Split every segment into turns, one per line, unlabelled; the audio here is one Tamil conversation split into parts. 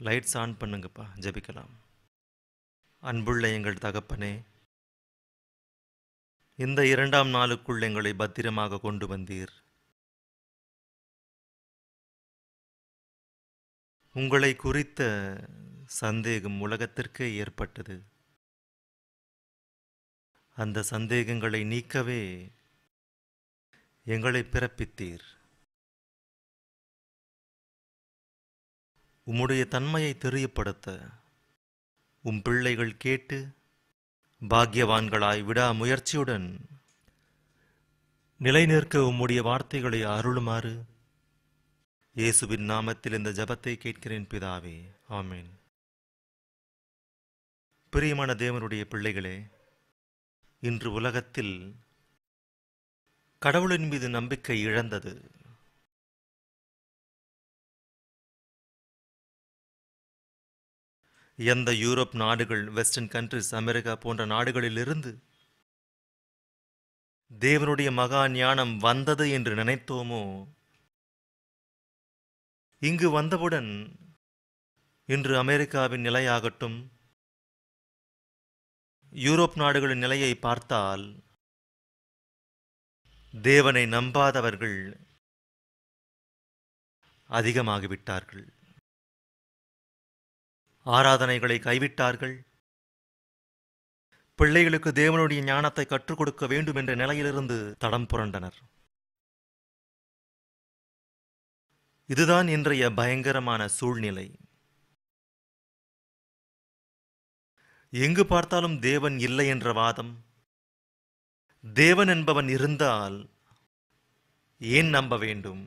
லைட்ஸ் ஆன் பண்ணுங்கப்பா, ஜெபிக்கலாம். அன்புள்ள எங்கள் தகப்பனே, இந்த 2ஆம் நாளுக்குள் எங்களை பத்திரமாக கொண்டு வந்தீர். உங்களை குறித்த சந்தேகம் உலகத்திற்கே ஏற்பட்டது. அந்த சந்தேகங்களை நீக்கவே எங்களை பிறப்பித்தீர். உம்முடைய தன்மையை தெரியப்படுத்த பிள்ளைகள் கேட்டு பாக்கியவான்களாய் விடா முயற்சியுடன் நிலைநிற்க உம்முடைய வார்த்தைகளை அருளுமாறு இயேசுவின் நாமத்தில் இந்த ஜெபத்தை கேட்கிறேன் பிதாவே, ஆமென். பிரியமான தேவனுடைய பிள்ளைகளே, இன்று உலகத்தில் கடவுளின் மீது நம்பிக்கை இழந்தது. எந்த யூரோப் நாடுகள், வெஸ்டர்ன் கண்ட்ரிஸ், அமெரிக்கா போன்ற நாடுகளிலிருந்து தேவனுடைய மகா ஞானம் வந்தது என்று நினைத்தோமோ, இங்கு வந்தவுடன் இன்று அமெரிக்காவின் நிலையாகட்டும், யூரோப் நாடுகளின் நிலையை பார்த்தால் தேவனை நம்பாதவர்கள் அதிகமாகிவிட்டார்கள். ஆராதனைகளை கைவிட்டார்கள். பிள்ளைகளுக்கு தேவனுடைய ஞானத்தை கற்றுக் கொடுக்க வேண்டும் என்ற நிலையிலிருந்து தடம் புரண்டனர். இதுதான் இன்றைய பயங்கரமான சூழ்நிலை. எங்கு பார்த்தாலும் தேவன் இல்லை என்ற வாதம். தேவன் என்பவன் இருந்தால் ஏன் நம்ப வேண்டும்?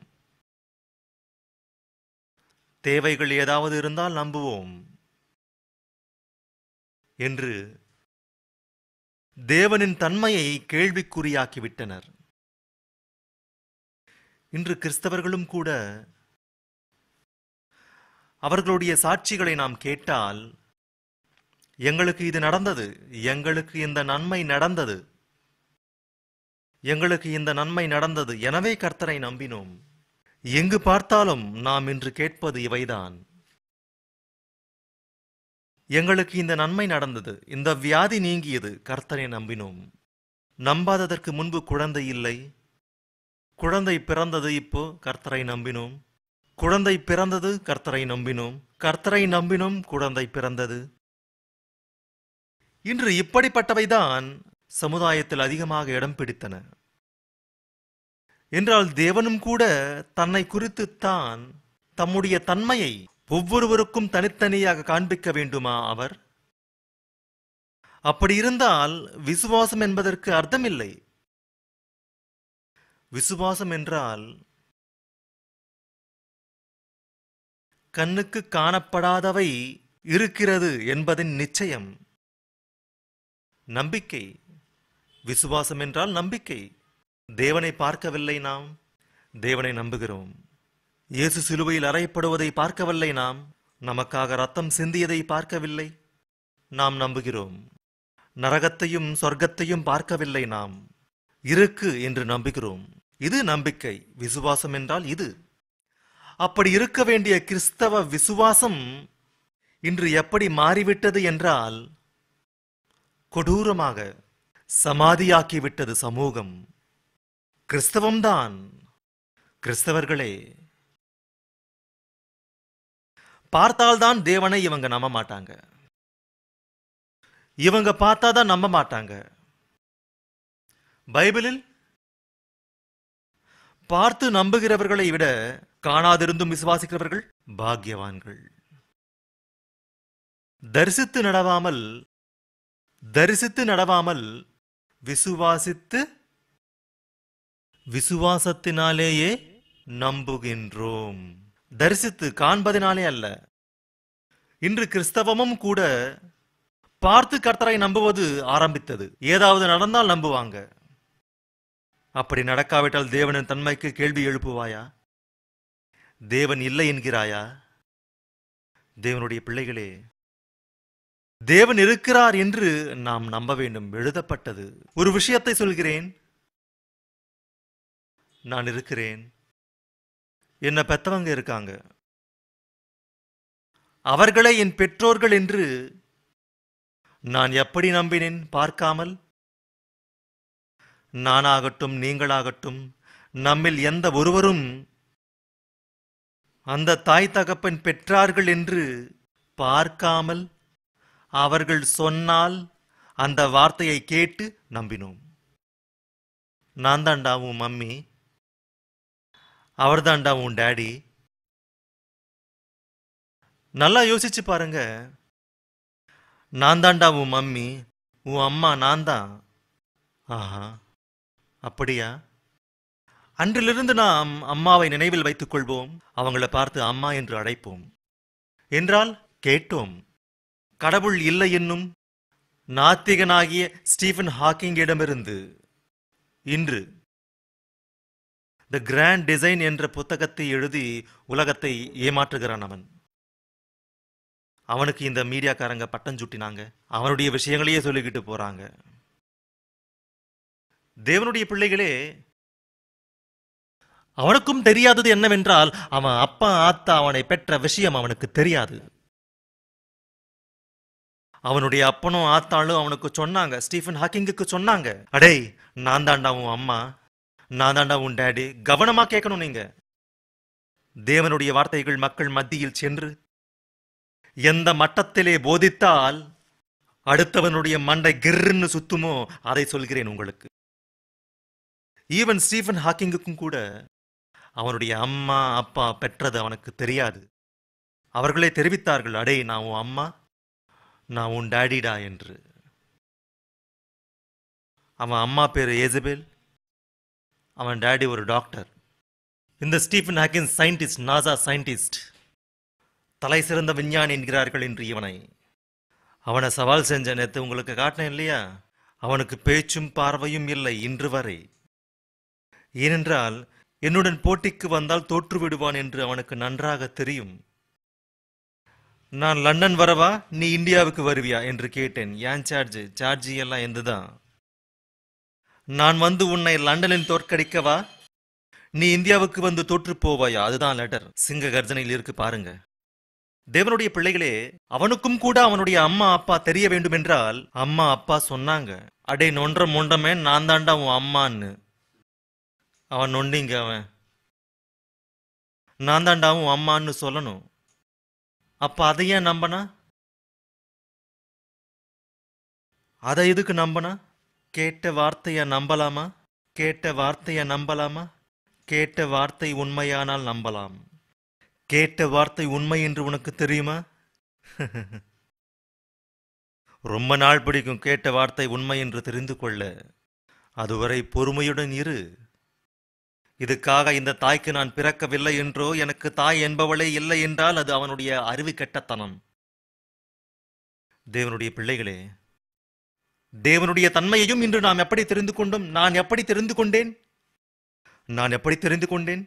தேவைகள் ஏதாவது இருந்தால் நம்புவோம் என்று தேவனின் தன்மையை கேள்விக்குறியாக்கிவிட்டனர். இன்று கிறிஸ்தவர்களும் கூட அவர்களுடைய சாட்சிகளை நாம் கேட்டால், எங்களுக்கு இது நடந்தது, எங்களுக்கு இந்த நன்மை நடந்தது, எங்களுக்கு இந்த நன்மை நடந்தது, எனவே கர்த்தரை நம்பினோம். எங்கு பார்த்தாலும் நாம் இன்று கேட்பது இவைதான். எங்களுக்கு இந்த நன்மை நடந்தது, இந்த வியாதி நீங்கியது, கர்த்தரை நம்பினோம். நம்பாததற்கு முன்பு குழந்தை இல்லை, குழந்தை பிறந்தது, இப்போ கர்த்தரை நம்பினோம். குழந்தை பிறந்தது, கர்த்தரை நம்பினோம். கர்த்தரை நம்பினோம், குழந்தை பிறந்தது. இன்று இப்படிப்பட்டவைதான் சமுதாயத்தில் அதிகமாக இடம் பிடித்தன. என்றால் தேவனும் கூட தன்னை குறித்துத்தான் தம்முடைய தன்மையை ஒவ்வொருவருக்கும் தனித்தனியாக காண்பிக்க வேண்டுமா அவர்? அப்படி இருந்தால் விசுவாசம் என்பதற்கு அர்த்தமில்லை. விசுவாசம் என்றால் கண்ணுக்கு காணப்படாதவை இருக்கிறது என்பதின் நிச்சயம். நம்பிக்கை. விசுவாசம் என்றால் நம்பிக்கை. தேவனை பார்க்கவில்லை, நாம் தேவனை நம்புகிறோம். இயேசு சிலுவையில் அறையப்படுவதை பார்க்கவில்லை, நாம் நமக்காக ரத்தம் சிந்தியதை பார்க்கவில்லை, நாம் நம்புகிறோம். நரகத்தையும் சொர்க்கத்தையும் பார்க்கவில்லை, நாம் இருக்கு என்று நம்புகிறோம். இது நம்பிக்கை. விசுவாசம் என்றால் இது. அப்படி இருக்க வேண்டிய கிறிஸ்தவ விசுவாசம் இன்று எப்படி மாறிவிட்டது என்றால், கொடூரமாக சமாதியாக்கிவிட்டது சமூகம். கிறிஸ்தவம்தான். கிறிஸ்தவர்களே பார்த்தால்தான் தேவனை இவங்க நம்ப மாட்டாங்க, இவங்க பார்த்தாதான் நம்ப மாட்டாங்க. பைபிளில் பார்த்து நம்புகிறவர்களை விட காணாதிருந்தும் விசுவாசிக்கிறவர்கள் பாக்கியவான்கள். தரிசித்து நடவாமல் விசுவாசித்து விசுவாசத்தினாலேயே நம்புகின்றோம். தரிசித்து காண்பதினாலே அல்ல. இன்று கிறிஸ்தவமும் கூட பார்த்து கர்த்தரை நம்புவது ஆரம்பித்தது. ஏதாவது நடந்தால் நம்புவாங்க. அப்படி நடக்காவிட்டால் தேவனின் தன்மைக்கு கேள்வி எழுப்புவாயா? தேவன் இல்லை என்கிறாயா? தேவனுடைய பிள்ளைகளே, தேவன் இருக்கிறார் என்று நாம் நம்ப வேண்டும். எழுதப்பட்டது. ஒரு விஷயத்தை சொல்கிறேன். நான் இருக்கிறேன், என்ன பெத்தவங்க இருக்காங்க, அவர்களே என் பெற்றோர்கள் என்று நான் எப்படி நம்பினேன் பார்க்காமல்? நானாகட்டும் நீங்களாகட்டும் நம்மில் எந்த ஒருவரும் அந்த தாய் தகப்பன் பெற்றார்கள் என்று பார்க்காமல் அவர்கள் சொன்னால் அந்த வார்த்தையை கேட்டு நம்பினோம். நான் தாண்டா உன் மம்மி, அவர் தாண்டா உன் டேடி. நல்லா யோசிச்சு பாருங்க. நான் தாண்டா உன் மம்மி, உன் அம்மா நான் தான். ஆஹா, அப்படியா? அன்றிலிருந்து நாம் அம்மாவை நினைவில் வைத்துக் கொள்வோம். அவங்கள பார்த்து அம்மா என்று அழைப்போம். என்றால் கேட்டோம். கடவுள் இல்லை என்னும் நாத்திகனாகிய ஸ்டீஃபன் ஹாக்கிங்கிடமிருந்து இன்று தி கிராண்ட் டிசைன் என்ற புத்தகத்தை எழுதி உலகத்தை ஏமாற்றுகிறான் அவன். அவனுக்கு இந்த மீடியாக்காரங்க பட்டம் சுட்டினாங்க. அவனுடைய விஷயங்களையே சொல்லிக்கிட்டு போறாங்க. தேவனுடைய பிள்ளைகளே, அவனுக்கும் தெரியாதது என்னவென்றால் அவன் அப்பா ஆத்தா அவனை பெற்ற விஷயம் அவனுக்கு தெரியாது. அவனுடைய அப்பனும் ஆத்தாளும் அவனுக்கு சொன்னாங்க, ஸ்டீஃபன் ஹாக்கிங்குக்கு சொன்னாங்க, அடே நான் தாண்டா உன் அம்மா, நான் தாண்டா உன் டேடி. கவனமா கேட்கணும் நீங்க. தேவனுடைய வார்த்தைகள் மக்கள் மத்தியில் சென்று எந்த மட்டத்திலே போதித்தால் அடுத்தவனுடைய மண்டை கிர்ன்னு சுத்துமோ அதை சொல்கிறேன் உங்களுக்கு. ஈவன் ஸ்டீஃபன் ஹாக்கிங்குக்கும் கூட அவனுடைய அம்மா அப்பா பெற்றது அவனுக்கு தெரியாது. அவர்களே தெரிவித்தார்கள், அடே நான் உன் அம்மா, நான் உன் டேடிடா என்று. அவன் அம்மா பேரு ஏசபெல், அவன் டேடி ஒரு டாக்டர். இந்த Stephen Hawking scientist, NASA scientist, தலை சிறந்த விஞ்ஞானி என்கிறார்கள் என்று இவனை. அவனை சவால் செஞ்ச நேத்து உங்களுக்கு காட்டினேன் இல்லையா? அவனுக்கு பேச்சும் பார்வையும் இல்லை இன்று வரை. ஏனென்றால் என்னுடன் போட்டிக்கு வந்தால் தோற்று விடுவான் என்று அவனுக்கு நன்றாக தெரியும். நான் லண்டன் வரவா, நீ இந்தியாவுக்கு வருவியா என்று கேட்டேன். ஏன் சார்ஜ் எல்லாம் எந்துதான். நான் வந்து உன்னை லண்டனில் தோற்கடிக்கவா, நீ இந்தியாவுக்கு வந்து தோற்று போவாயா? அதுதான் லெட்டர். சிங்க கர்ஜனையில் இருக்கு பாருங்க. தேவனுடைய பிள்ளைகளே, அவனுக்கும் கூட அவனுடைய அம்மா அப்பா தெரிய வேண்டும் என்றால் அம்மா அப்பா சொன்னாங்க, அடே நொன்ற மொண்டமே நான் தாண்டா உன் அம்மான்னு. அவன் நொண்டிங்க. அவன் நான் தாண்டா உன் அம்மான்னு சொல்லணும். அப்ப அதை ஏன் நம்பனா? அதை எதுக்கு நம்பனா? கேட்ட வார்த்தைய நம்பலாமா? கேட்ட வார்த்தைய நம்பலாமா? கேட்ட வார்த்தை உண்மையானால் நம்பலாம். கேட்ட வார்த்தை உண்மை என்று உனக்கு தெரியுமா? ரொம்ப நாள் பிடிக்கும் கேட்ட வார்த்தை உண்மை என்று தெரிந்து கொள்ள. அதுவரை பொறுமையுடன் இரு. இதுக்காக இந்த தாய்க்கு நான் பிறக்கவில்லை என்றோ, எனக்கு தாய் என்பவளே இல்லை என்றால் அது அவனுடைய அறிவு கெட்டத்தனம். தேவனுடைய பிள்ளைகளே, தேவனுடைய தன்மையையும் இன்று நாம் எப்படி தெரிந்து கொண்டோம்? நான் எப்படி தெரிந்து கொண்டேன்? நான் எப்படி தெரிந்து கொண்டேன்?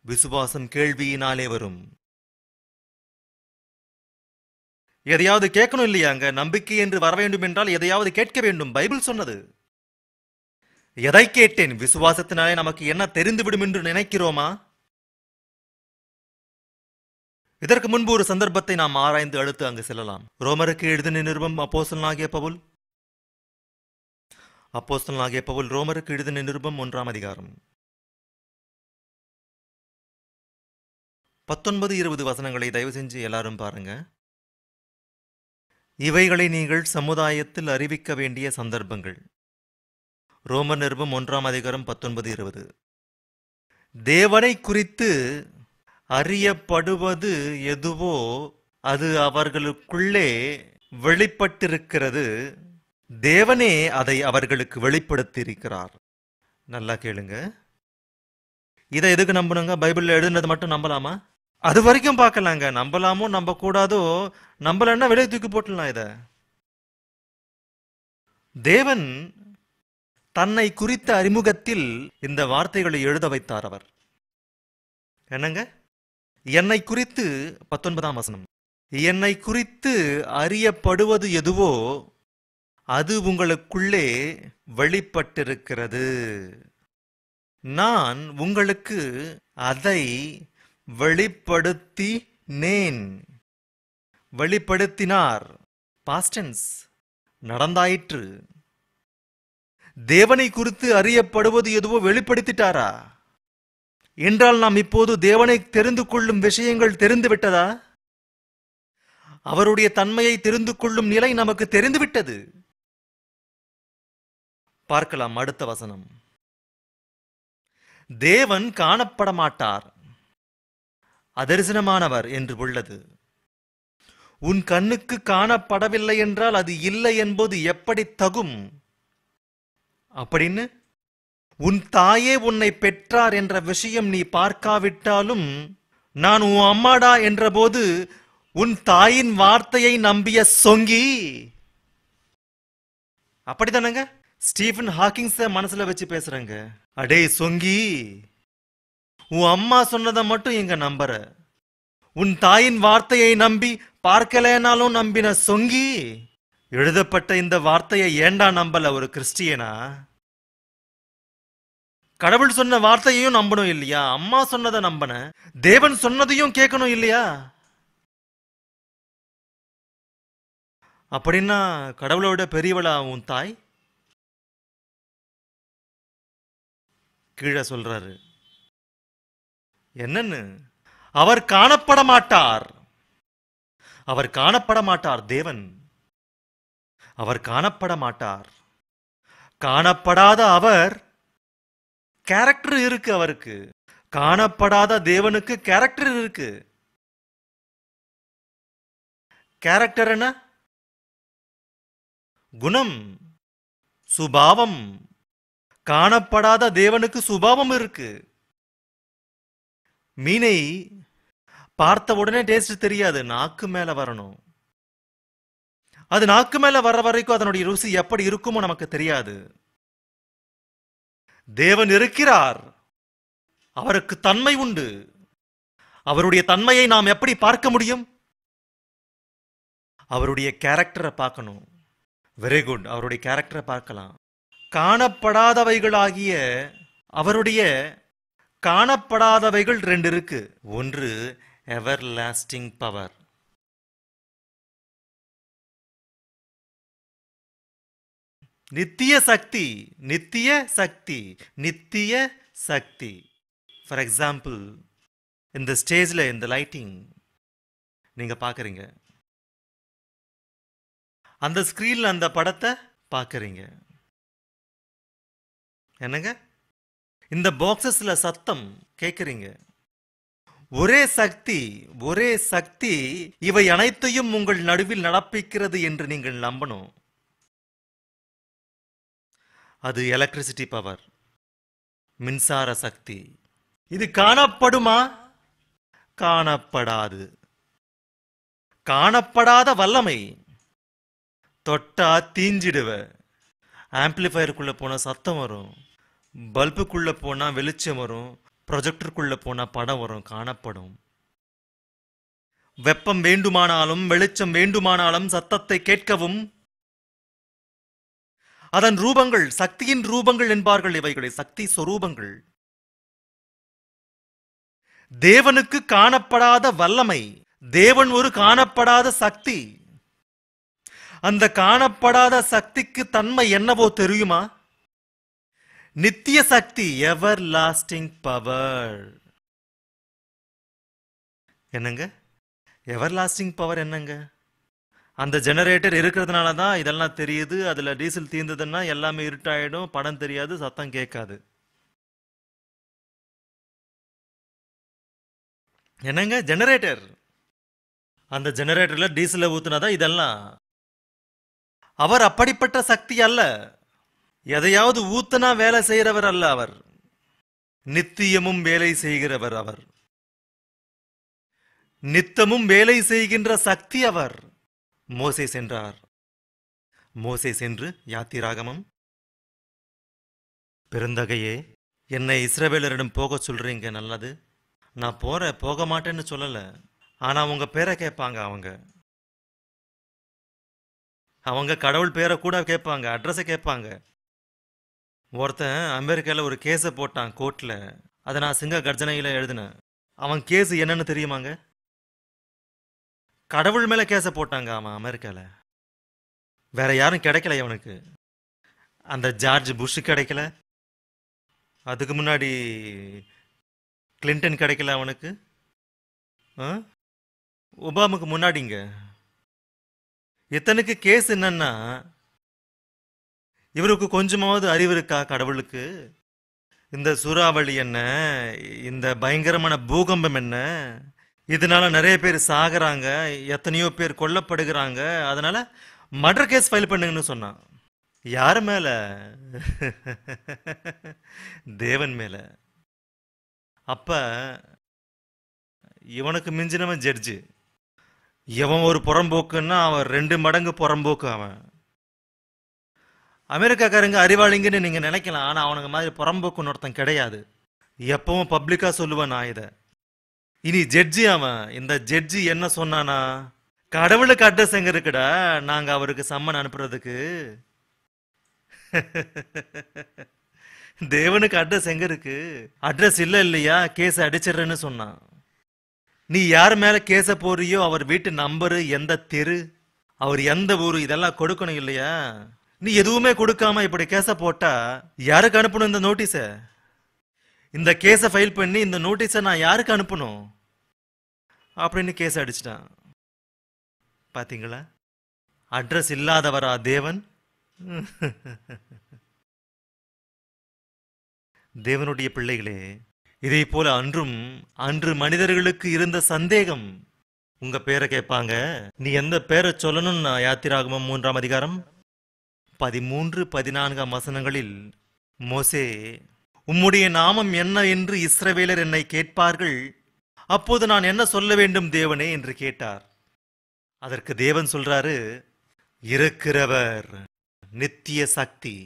விசுவாசம் கேள்வியினாலே வரும். எதையாவது கேட்கணும் இல்லையாங்க? நம்பிக்கை என்று வர வேண்டும் என்றால் எதையாவது கேட்க வேண்டும். பைபிள் சொன்னது. எதை கேட்டேன்? விசுவாசத்தினாலே நமக்கு என்ன தெரிந்துவிடும் என்று நினைக்கிறோமா? இதற்கு முன்பு ஒரு சந்தர்ப்பத்தை நாம் ஆராய்ந்து அடுத்து அங்கு செல்லலாம். ரோமருக்கு எழுதின நிருபம் அப்போஸ்தலனாகிய பவுல் ரோமருக்கு எழுதின நிருபம் 1ஆம் அதிகாரம் 19-20 வசனங்களை தயவு செஞ்சு எல்லாரும் பாருங்க. இவைகளை நீங்கள் சமுதாயத்தில் அறிவிக்க வேண்டிய சந்தர்ப்பங்கள். ரோமர் நிருபம் 1ஆம் அதிகாரம் 19-20. தேவனை குறித்து அறியப்படுவது எதுவோ அது அவர்களுக்குள்ளே வெளிப்பட்டிருக்கிறது. தேவனே அதை அவர்களுக்கு வெளிப்படுத்தியிருக்கிறார். நல்லா கேளுங்க. இதை எதுக்கு நம்பணுங்க? பைபிள்ல எழுதுனது மட்டும் நம்பலாமா? அது வரைக்கும் பார்க்கலாங்க. நம்பலாமோ நம்ப கூடாதோ, நம்பலன்னா வெளியே தூக்கி போட்டுலாம். இத தேவன் தன்னை குறித்த அறிமுகத்தில் இந்த வார்த்தைகளை எழுத வைத்தார். அவர் என்னங்க? என்னை குறித்து 19ஆம் வசனம், என்னை குறித்து அறியப்படுவது எதுவோ அது உங்களுக்குள்ளே வெளிப்பட்டிருக்கிறது. நான் உங்களுக்கு அதை வெளிப்படுத்தினேன். வெளிப்படுத்தினார். பாஸ்டென்ஸ் நடந்தாயிற்று. தேவனை குறித்து அறியப்படுவது எதுவோ வெளிப்படுத்திட்டாரா என்றால் நாம் இப்போது தேவனை தெரிந்து கொள்ளும் விஷயங்கள் தெரிந்துவிட்டதா? அவருடைய தன்மையை தெரிந்து கொள்ளும் நிலை நமக்கு தெரிந்துவிட்டது. பார்க்கலாம் அடுத்த வசனம். தேவன் காணப்பட மாட்டார், அதரிசனமானவர் என்று உள்ளது. உன் கண்ணுக்கு காணப்படவில்லை என்றால் அது இல்லை என்பது எப்படி தகும்? அப்படின்னு உன் தாயே உன்னை பெற்றார் என்ற விஷயம் நீ பார்க்காவிட்டாலும் நான் உன் அம்மாடா என்ற போது உன் தாயின் வார்த்தையை நம்பிய சொங்கி. அப்படித்தானங்க? ஸ்டீஃபன் ஹாக்கிங்ஸ மனசுல வச்சு பேசுறேங்க. அடே சொங்கி, உன் அம்மா சொன்னதை மட்டும் இங்க நம்புற, உன் தாயின் வார்த்தையை நம்பி பார்க்கலனாலும் நம்பின சொங்கி. எழுதப்பட்ட இந்த வார்த்தையை ஏண்டா நம்பல ஒரு கிறிஸ்டியனா? கடவுள் சொன்ன வார்த்தையையும் நம்பணும் இல்லையா? அம்மா சொன்னதை நம்பன, தேவன் சொன்னதையும் கேட்கணும் இல்லையா? அப்படின்னா கடவுளோட பெரியவளா உன் தாய்? கீழே சொல்றாரு என்னன்னு, அவர் காணப்பட மாட்டார். அவர் காணப்பட மாட்டார். தேவன் அவர் காணப்பட மாட்டார். காணப்படாத அவர் கேரக்டர் இருக்கு. அவருக்கு காணப்படாத தேவனுக்கு கேரக்டர் இருக்கு. கேரக்டர் என்ன? குணம், சுபாவம். காணப்படாத தேவனுக்கு சுபாவம் இருக்கு. மீனை பார்த்த உடனே டேஸ்ட் தெரியாது, நாக்கு மேல வரணும். அது நாக்கு மேல வர்ற வரைக்கும் அதனுடைய ருசி எப்படி இருக்குமோ நமக்கு தெரியாது. தேவன் இருக்கிறார், அவருக்கு தன்மை உண்டு. அவருடைய தன்மையை நாம் எப்படி பார்க்க முடியும்? அவருடைய கேரக்டரை பார்க்கணும். வெரி குட், அவருடைய கேரக்டரை பார்க்கலாம். காணப்படாதவைகளாகிய அவருடைய காணப்படாதவைகள் ரெண்டு இருக்கு. ஒன்று எவர் லாஸ்டிங் பவர். நித்திய சக்தி. நித்திய சக்தி. நித்திய சக்தி. ஃபார் எக்ஸாம்பிள், இந்த ஸ்டேஜ்ல இந்த லைட்டிங் நீங்க பாக்குறீங்க, அந்த ஸ்கிரீன்ல அந்த படத்தை பாக்குறீங்க. என்னங்க, இந்த பாக்ஸஸ்ல சத்தம் கேட்குறீங்க. ஒரே சக்தி, ஒரே சக்தி இவை அனைத்தையும் உங்கள் நடுவில் நடப்பிக்கிறது என்று நீங்கள் நம்பணும். அது எலக்ட்ரிசிட்டி பவர், மின்சார சக்தி. இது காணப்படுமா? காணப்படாது. காணப்படாத வல்லமை. தொட்டா தீஞ்சிடுவ. ஆம்பிளிஃபயருக்குள்ள போனா சத்தம் வரும், பல்புக்குள்ள போனா வெளிச்சம் வரும், ப்ரொஜெக்டருக்குள்ள போனா படம் வரும். காணப்படும். வெப்பம் வேண்டுமானாலும் வெளிச்சம் வேண்டுமானாலும் சத்தத்தை கேட்கவும். அதன் ரூபங்கள் சக்தியின் ரூபங்கள் என்பார்கள் இவைகளை, சக்தி சொரூபங்கள். தேவனுக்கு காணப்படாத வல்லமை. தேவன் ஒரு காணப்படாத சக்தி. அந்த காணப்படாத சக்திக்கு தன்மை என்னவோ தெரியுமா? நித்திய சக்தி, எவர் லாஸ்டிங் பவர். என்னங்க எவர் லாஸ்டிங் பவர்? என்னங்க, அந்த ஜெனரேட்டர் இருக்கிறதுனால தான் இதெல்லாம் தெரியுது. அதுல டீசல் தீர்ந்ததுன்னா எல்லாமே இருட்டாயிடும், படம் தெரியாது, சத்தம் கேட்காது. என்னங்க ஜெனரேட்டர், அந்த ஜெனரேட்டர்ல டீசலை ஊத்துனாதான் இதெல்லாம். அவர் அப்படிப்பட்ட சக்தி அல்ல. எதையாவது ஊத்துனா வேலை செய்கிறவர் அல்ல அவர். நித்தியமும் வேலை செய்கிறவர் அவர். நித்தமும் வேலை செய்கின்ற சக்தி அவர். மோசே சென்றார். மோசே சென்று யாத்திராகமம், பெருந்தகையே, என்னை இஸ்ரவேலரிடம் போக சொல்றீங்க, நல்லது, நான் போக மாட்டேன்னு சொல்லல. ஆனா உங்க பேரை கேட்பாங்க. அவங்க கடவுள் பேரை கூட கேட்பாங்க, அட்ரஸை கேட்பாங்க. ஒருத்தன் அமெரிக்காவில் ஒரு கேஸை போட்டான் கோர்ட்ல. அதை நான் சிங்க கர்ஜனையில் எழுதினேன். அவன் கேஸ் என்னன்னு தெரியுமாங்க? கடவுள் மேல கேஸ போட்டாங்க அவன் அமெரிக்கால. வேற யாரும் கிடைக்கல அவனுக்கு. அந்த ஜார்ஜ் புஷ் கிடைக்கல. அதுக்கு முன்னாடி கிளின்டன் கிடைக்கல அவனுக்கு. ஆ? ஒபாமாக்கு முன்னாடிங்க. இத்தனைக்கு கேஸ் என்னன்னா, இவருக்கு கொஞ்சமாவது அறிவு இருக்கா கடவுளுக்கு? இந்த சூறாவளி என்ன, இந்த பயங்கரமான பூகம்பம் என்ன, இதனால நிறைய பேர் சாகுறாங்க, எத்தனையோ பேர் கொல்லப்படுகிறாங்க, அதனால மர்டர் கேஸ் ஃபைல் பண்ணுங்கன்னு சொன்னான். யார் மேல? தேவன் மேல. அப்ப இவனுக்கு மிஞ்சினவன் ஜட்ஜு. இவன் ஒரு புறம்போக்குன்னா அவன் 2 மடங்கு புறம்போக்கு அவன். அமெரிக்காக்காரங்க அறிவாளிங்கன்னு நீங்க நினைக்கலாம். ஆனா அவனுக்கு மாதிரி புறம்போக்குன்னு ஒருத்தன் கிடையாது. எப்பவும் பப்ளிக்கா சொல்லுவேன் நான் இதை. இனி ஜட்ஜி அவன். இந்த ஜட்ஜி என்ன சொன்னானா, கடவுளுக்கு அட்ரஸ் எங்க இருக்குடா, நாங்க அவருக்கு சம்மன் அனுப்புறதுக்கு. தேவனுக்கு அட்ரஸ் எங்க இருக்கு? அட்ரஸ் இல்ல இல்லையா, கேஸ் அடிச்சிடுறேன்னு சொன்னான். நீ யார் மேல கேஸ போறியோ அவர் வீட்டு நம்பரு, எந்த தெரு, அவர் எந்த ஊரு, இதெல்லாம் கொடுக்கணும் இல்லையா? நீ எதுவுமே கொடுக்காம இப்படி கேஸ போட்டா யாருக்கு அனுப்பணும் இந்த நோட்டீஸ? இந்த கேஸ ஃபைல் பண்ணி இந்த நோட்டீஸ நான் யாருக்கு அனுப்பணும் அப்படின்னு கேஸ் அடிச்சிட்டான். பாத்தீங்களா? அட்ரஸ் இல்லாதவரா தேவன்? தேவனுடைய பிள்ளைகளே, இதே போல அன்று மனிதர்களுக்கு இருந்த சந்தேகம். உங்க பேரை கேட்பாங்க. நீ எந்த பேரை சொல்லணும்னு யாத்திராகமம் 3ஆம் அதிகாரம் 13, 14 வசனங்களில் மோசே, உம்முடைய நாமம் என்ன என்று இஸ்ரவேலர் என்னை கேட்பார்கள், அப்போது நான் என்ன சொல்ல வேண்டும் தேவனே என்று கேட்டார். அதற்கு தேவன் சொல்றாரு, இருக்கிறவர், நித்திய சக்தி,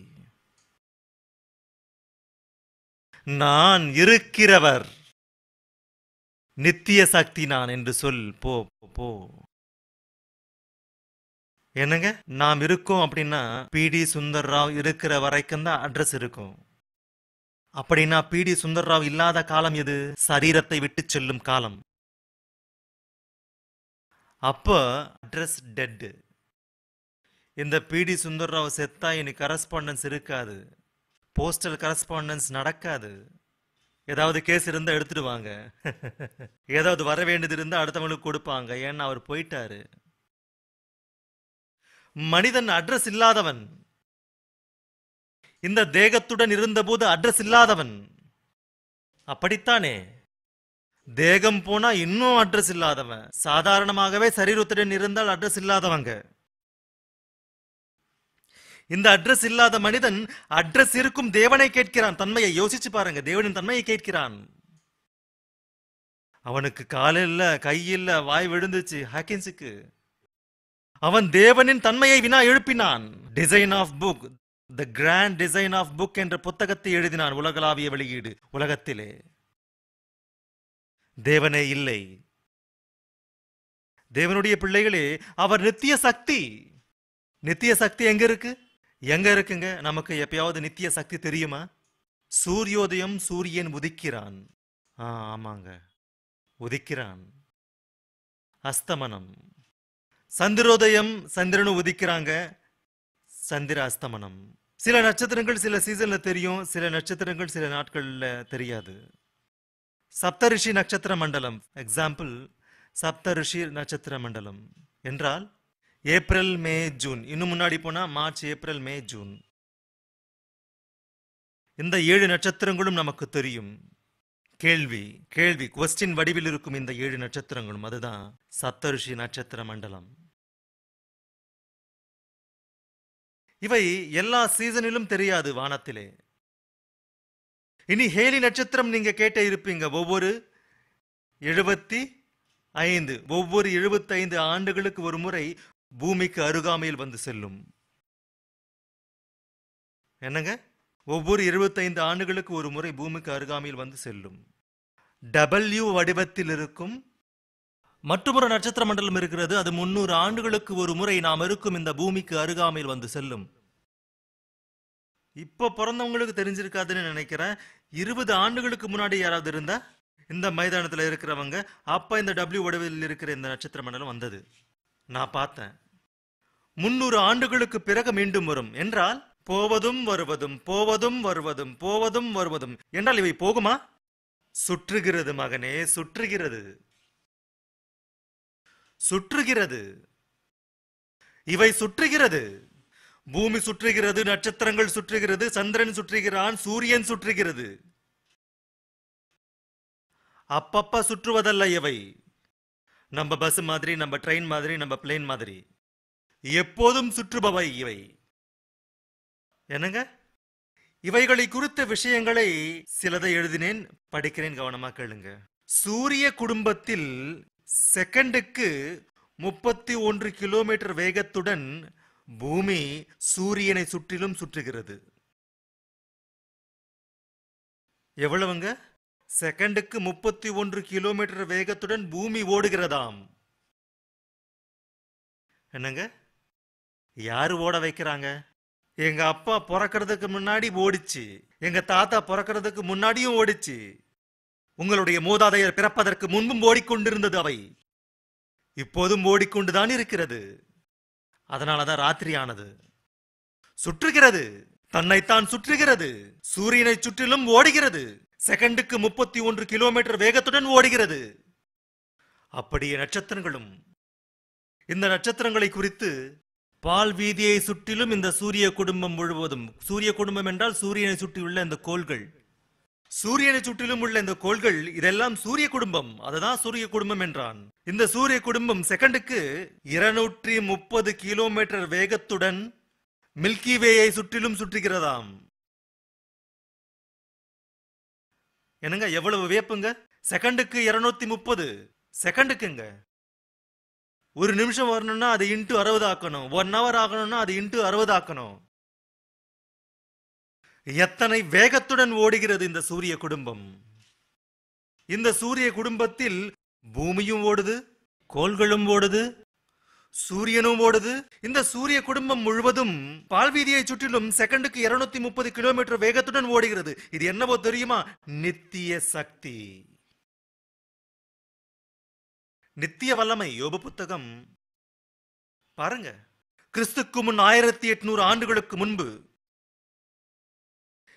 நான் இருக்கிறவர், நித்திய சக்தி நான் என்று சொல். போ போ. என்னங்க, நாம் இருக்கோம் அப்படின்னா பிடி சுந்தர் ராவ் இருக்கிற வரைக்கும் தான் அட்ரஸ் இருக்கும். அப்படின்னா பிடி சுந்தர் ராவ் இல்லாத காலம் எது? சரீரத்தை விட்டு செல்லும் காலம். அப்போ அட்ரஸ் டெட். இந்த பிடி சுந்தர் ராவ் செத்தா இனி கரஸ்பாண்டன்ஸ் இருக்காது, போஸ்டல் கரஸ்பாண்டன்ஸ் நடக்காது. ஏதாவது கேஸ் இருந்தா எடுத்துடுவாங்க, ஏதாவது வர வேண்டியது இருந்தா அடுத்தவங்களுக்கு கொடுப்பாங்க, ஏன்னா அவர் போயிட்டாரு. மனிதன் அட்ரஸ் இல்லாதவன். இந்த தேகத்துடன் இருந்தபோது அட்ரஸ் இல்லாதவன். அப்படித்தானே? தேகம் போனா இன்னும் அட்ரஸ் இல்லாதவன். சாதாரணமாகவே சரீரத்துடன் இருந்தால் அட்ரஸ் இல்லாதவங்க. இந்த அட்ரஸ் இல்லாத மனிதன் அட்ரஸ் இருக்கும் தேவனை கேட்கிறான். தன்மையை யோசிச்சு பாருங்க, தேவனின் தன்மையை கேட்கிறான். அவனுக்கு கால் இல்ல, கை இல்ல, வாய் விழுந்துச்சு ஹாக்கின்ஸுக்கு. அவன் தேவனின் தன்மையை வினா எழுப்பினான். Design of book, the grand design of book என்ற புத்தகத்தை எழுதினான். உலகளாவிய வெளியீடு. உலகத்திலே தேவனே இல்லை. தேவனுடைய பிள்ளைகளே, அவர் நித்திய சக்தி. நித்திய சக்தி எங்க இருக்கு? எங்க இருக்குங்க? நமக்கு எப்பயாவது நித்திய சக்தி தெரியுமா? சூரியோதயம், சூரியன் உதிக்கிறான். ஆமாங்க, உதிக்கிறான். அஸ்தமனம், சந்திரோதயம், சந்திரனும் உதிக்கிறாங்க, சந்திர அஸ்தமனம். சில நட்சத்திரங்கள் சில சீசன்ல தெரியும், சில நட்சத்திரங்கள் சில நாட்கள்ல தெரியாது. சப்தரிஷி நட்சத்திர மண்டலம், எக்ஸாம்பிள் சப்தரிஷி நட்சத்திர மண்டலம் என்றால் ஏப்ரல், மே, ஜூன். இன்னும் முன்னாடி போனா மார்ச், ஏப்ரல், மே, ஜூன். இந்த 7 நட்சத்திரங்களும் நமக்கு தெரியும். கேள்வி கேள்வி கொஸ்டின் வடிவில் இருக்கும் இந்த 7 நட்சத்திரங்களும். அதுதான் சப்தரிஷி நட்சத்திர மண்டலம். இவை எல்லா சீசனிலும் தெரியாது வானத்திலே. இனி ஹேலி நட்சத்திரம் நீங்க கேட்ட இருப்பீங்க. ஒவ்வொரு 75 ஆண்டுகளுக்கு ஒரு முறை பூமிக்கு அருகாமையில் வந்து செல்லும். என்னங்க? ஒவ்வொரு 75 ஆண்டுகளுக்கு ஒரு முறை பூமிக்கு அருகாமையில் வந்து செல்லும். W வடிவத்தில் இருக்கும் மற்றொரு நட்சத்திர மண்டலம் இருக்கிறது. அது 300 ஆண்டுகளுக்கு ஒரு முறை நாம் இருக்கும் இந்த பூமிக்கு அருகாமையில் வந்து செல்லும். இப்போ பிறந்தவங்களுக்கு தெரிஞ்சிருக்காதுன்னு நினைக்கிறேன். 20 ஆண்டுகளுக்கு முன்னாடி யாராவது இருந்தா இந்த மைதானத்தில் இருக்கிறவங்க அப்ப இந்த W வடிவில் இருக்கிற இந்த நட்சத்திர மண்டலம் வந்தது. நான் பார்த்தேன். 300 ஆண்டுகளுக்கு பிறகு மீண்டும் வரும் என்றால் போவதும் வருவதும் போவதும் வருவதும் போவதும் வருவதும் என்றால் இவை போகுமா? சுற்றுகிறது மகனே, சுற்றுகிறது, சுற்றுகிறது. இவை சுற்றுகிறது. பூமி சுற்றுகிறது, நட்சத்திரங்கள் சுற்றுகிறது, சந்திரன் சுற்றுகிறான், சூரியன் சுற்றுகிறது. அப்பப்ப சுற்றுவதல்ல இவை. நம்ம பஸ் மாதிரி, நம்ம ட்ரெயின் மாதிரி, நம்ம பிளேன் மாதிரி எப்போதும் சுற்றுபவை இவை. என்னங்க, இவைகளை குறித்த விஷயங்களை சிலதை எழுதினேன், படிக்கிறேன், கவனமா கேளுங்க. சூரிய குடும்பத்தில் செகண்டுக்கு 31 கிலோமீட்டர் வேகத்துடன் பூமி சூரியனை சுற்றிலும் சுற்றுகிறது. எவ்வளவுங்க? செகண்டுக்கு 31 கிலோமீட்டர் வேகத்துடன் பூமி ஓடுகிறதாம். என்னங்க, யாரு ஓட வைக்கிறாங்க? எங்க அப்பா பிறக்கிறதுக்கு முன்னாடி ஓடிச்சு, எங்க தாத்தா பிறக்கிறதுக்கு முன்னாடியும் ஓடிச்சு, உங்களுடைய மூதாதையர் பிறப்பதற்கு முன்பும் ஓடிக்கொண்டிருந்தது. அவை இப்போதும் ஓடிக்கொண்டுதான் இருக்கிறது. அதனாலதான் ராத்திரியானது. சுற்றுகிறது, தன்னைத்தான் சுற்றுகிறது, சூரியனை சுற்றிலும் ஓடுகிறது, செகண்டுக்கு 31 கிலோமீட்டர் வேகத்துடன் ஓடுகிறது. அப்படியே நட்சத்திரங்களும். இந்த நட்சத்திரங்களை குறித்து பால் வீதியை சுற்றிலும் இந்த சூரிய குடும்பம் முழுவதும், சூரிய குடும்பம் என்றால் சூரியனை சுற்றியுள்ள இந்த கோள்கள், சூரியனை சுற்றிலும் உள்ள இந்த கோள்கள், இதெல்லாம் சூரிய குடும்பம். அதுதான் சூரிய குடும்பம் என்றான். இந்த சூரிய குடும்பம் செகண்டுக்கு 230 கிலோமீட்டர் வேகத்துடன் மில்கி வேயை சுற்றிலும் சுற்றுகிறதாம். என்னங்க, எவ்வளவு வியப்புங்க! செகண்டுக்கு 230 செகண்டுக்குங்க. ஒரு நிமிஷம் வரணும்னா அது இன்ட்டு 60 ஆக்கணும், 1 hour ஆகணும்னா அது இன்ட்டு 60 ஆக்கணும். எத்தனை வேகத்துடன் ஓடுகிறது இந்த சூரிய குடும்பம்! இந்த சூரிய குடும்பத்தில் பூமியும் ஓடுது, கோள்களும் ஓடுது, சூரியனும் ஓடுது. இந்த சூரிய குடும்பம் முழுவதும் பால்வீதியை சுற்றிலும் செகண்டுக்கு 230 கிலோமீட்டர் வேகத்துடன் ஓடுகிறது. இது என்னவோ தெரியுமா? நித்திய சக்தி, நித்திய வல்லமை. யோபு புத்தகம் பாருங்க. கிறிஸ்துக்கு முன் 1800 ஆண்டுகளுக்கு முன்பு,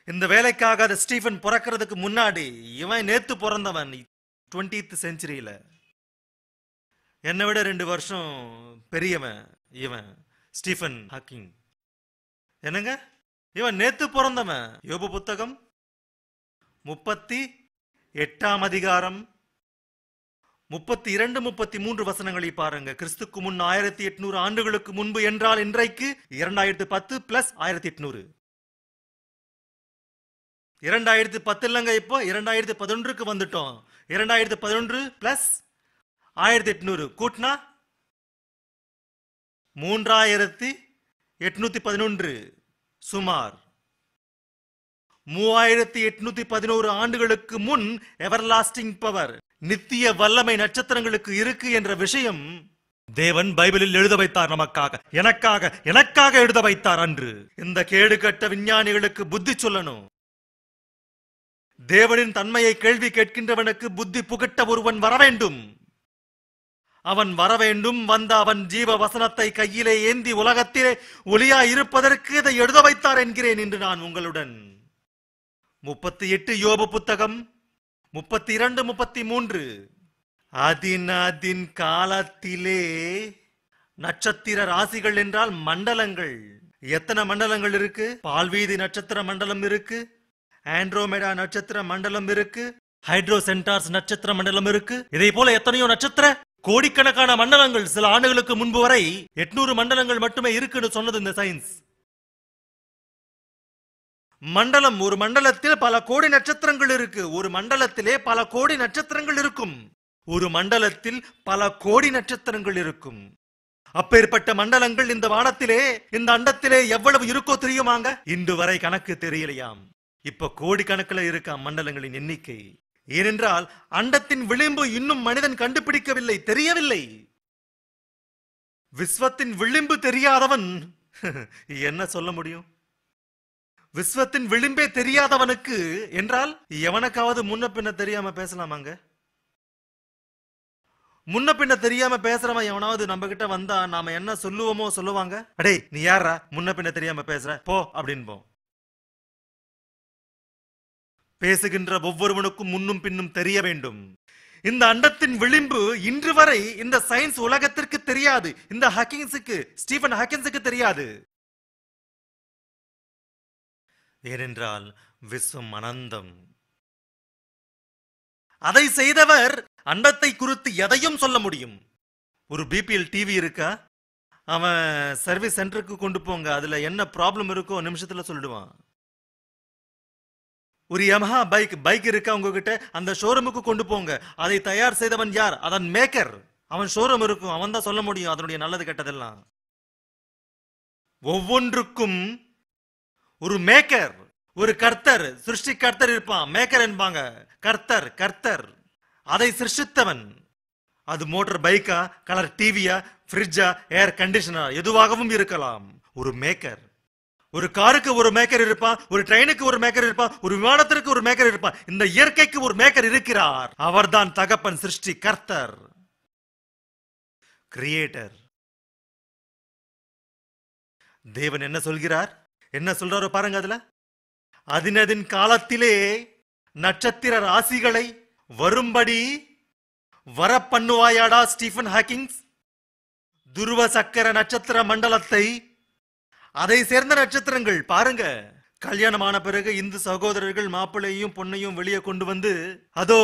இந்த வேலைக்காக ஸ்டீஃபன் பிறக்கிறதுக்கு முன்னாடி, இவன் நேத்து பிறந்தவன் 20th செஞ்சுரியில, என்னை விட 2 வருஷம் பெரியவன் இவன், ஸ்டீஃபன் ஹாக்கிங். என்னங்க, இவன் நேத்து பிறந்தவன். யோபு புத்தகம் 38ஆம் அதிகாரம் 32, 33 வசனங்களை பாருங்க. கிறிஸ்துக்கு முன் 1800 ஆண்டுகளுக்கு முன்பு என்றால் இன்றைக்கு 2010 பிளஸ் 1800. 2010 இல்லங்க, இப்போ 2011க்கு வந்துட்டோம். 2011 பிளஸ் 1800 கூட்டினா 3811. சுமார் 3811 ஆண்டுகளுக்கு முன் எவர்லாஸ்டிங் பவர், நித்திய வல்லமை நட்சத்திரங்களுக்கு இருக்கு என்ற விஷயம் தேவன் பைபிளில் எழுத வைத்தார். நமக்காக, எனக்காக எழுத வைத்தார். அன்று இந்த கேடு கட்ட விஞ்ஞானிகளுக்கு புத்தி சொல்லணும். தேவனின் தன்மையை கேள்வி கேட்கின்றவனுக்கு புத்தி புகட்ட ஒருவன் வர வேண்டும். அவன் வரவேண்டும். வந்த அவன் ஜீவ வசனத்தை கையிலே ஏந்தி உலகத்திலே ஒளியாய் இருப்பதற்கு இதை எழுத வைத்தார் என்கிறேன் இன்று நான் உங்களுடன். 38 யோபு புத்தகம் 32, 33. அதின் காலத்திலே நட்சத்திர ராசிகள் என்றால் மண்டலங்கள். எத்தனை மண்டலங்கள் இருக்கு? பால்வீதி நட்சத்திர மண்டலம் இருக்கு, ஆண்ட்ரோமேடா நட்சத்திர மண்டலம் இருக்கு, ஹைட்ரோசென்டார்ஸ் நட்சத்திர மண்டலம் இருக்கு. இதே போல எத்தனையோ நட்சத்திர கோடிக்கணக்கான மண்டலங்கள். சில ஆண்டுகளுக்கு முன்பு வரை 800 மண்டலங்கள் மட்டுமே இருக்குன்னு சொன்னது இந்த சயின்ஸ். மண்டலம், ஒரு மண்டலத்தில் பல கோடி நட்சத்திரங்கள் இருக்கு. ஒரு மண்டலத்திலே பல கோடி நட்சத்திரங்கள் இருக்கும். ஒரு மண்டலத்தில் பல கோடி நட்சத்திரங்கள் இருக்கும். அப்பேற்பட்ட மண்டலங்கள் இந்த வானத்திலே, இந்த அண்டத்திலே எவ்வளவு இருக்கோ தெரியுமாங்க? இன்று வரை கணக்கு தெரியலையாம். இப்ப கோடி கணக்கில் இருக்க மண்டலங்களின் எண்ணிக்கை. ஏனென்றால் அண்டத்தின் விளிம்பு இன்னும் மனிதன் கண்டுபிடிக்கவில்லை, தெரியவில்லை. விஸ்வத்தின் விளிம்பு தெரியாதவன் என்ன சொல்ல முடியும்? விஸ்வத்தின் விளிம்பே தெரியாதவனுக்கு என்றால் எவனுக்காவது முன்ன பின்ன தெரியாம பேசலாமாங்க? முன்ன பின்ன தெரியாம பேசுறவன் எவனாவது நம்ம கிட்ட வந்தா நாம என்ன சொல்லுவோமோ சொல்லுவாங்க, அடே நீ யாரா முன்ன பின்ன தெரியாம பேசுற போ அப்படின்னு. பேசுகின்ற ஒவ்வொருவனுக்கும் முன்னும் பின்னும் தெரிய வேண்டும். இந்த அண்டத்தின் விளிம்பு இன்று வரை இந்த சயின்ஸ் உலகத்திற்கு தெரியாது. இந்த ஹாக்கிங்ஸுக்கு, ஸ்டீஃபன் ஹாக்கின்ஸுக்கு தெரியாது. ஏனென்றால் விஸ்வம் அனந்தம். அதை செய்தவர் அண்டத்தை குறித்து எதையும் சொல்ல முடியும். ஒரு பிபிஎல் டிவி இருக்கா, அவன் சர்வீஸ் சென்டருக்கு கொண்டு போங்க, அதுல என்ன ப்ராப்ளம் இருக்கோ நிமிஷத்துல சொல்லிடுவான். ஒரு யமஹா பைக் இருக்கா உங்ககிட்ட, அந்த ஷோரூமுக்கு கொண்டு போங்க, அதை தயார் செய்தவன் யார்? அதன் மேக்கர். அவன் ஷோரூம் இருக்கும், அவன் தான் சொல்ல முடியும் அதனுடைய நல்லது கெட்டதெல்லாம். ஒவ்வொன்றுக்கும் ஒரு மேக்கர், ஒரு கர்த்தர், சிருஷ்டி கர்த்தர் இருப்பான். மேக்கர் என்பாங்க. கர்த்தர், கர்த்தர் அதை சிருஷ்டித்தவன். அது மோட்டார் பைக்கா, கலர் டிவியா, ஃப்ரிட்ஜா, ஏர் கண்டிஷனர் எதுவாகவும் இருக்கலாம். ஒரு மேக்கர். ஒரு காருக்கு ஒரு மேக்கர் இருப்பான், ஒரு ட்ரெயினுக்கு ஒரு மேக்கர் இருப்பான், ஒரு விமானத்திற்கு ஒரு மேக்கர் இருப்பான். இந்த இயற்கைக்கு ஒரு மேக்கர் இருக்கிறார். அவர்தான் தகப்பன், சிருஷ்டி கர்த்தர், கிரியேட்டர். தேவன் என்ன சொல்கிறார், என்ன சொல்றாரோ பாருங்க. அதுல அதினதின் காலத்திலே நட்சத்திர ராசிகளை வரும்படி வரப்பண்ணுவாயாடா ஸ்டீஃபன் ஹாக்கிங்ஸ். துருவ சக்கர நட்சத்திர மண்டலத்தை, அதை சேர்ந்த நட்சத்திரங்கள் பாருங்க. கல்யாணமான பிறகு இந்து சகோதரர்கள் மாப்பிள்ளையும் பொண்ணையும் வெளியே கொண்டு வந்து, அதோ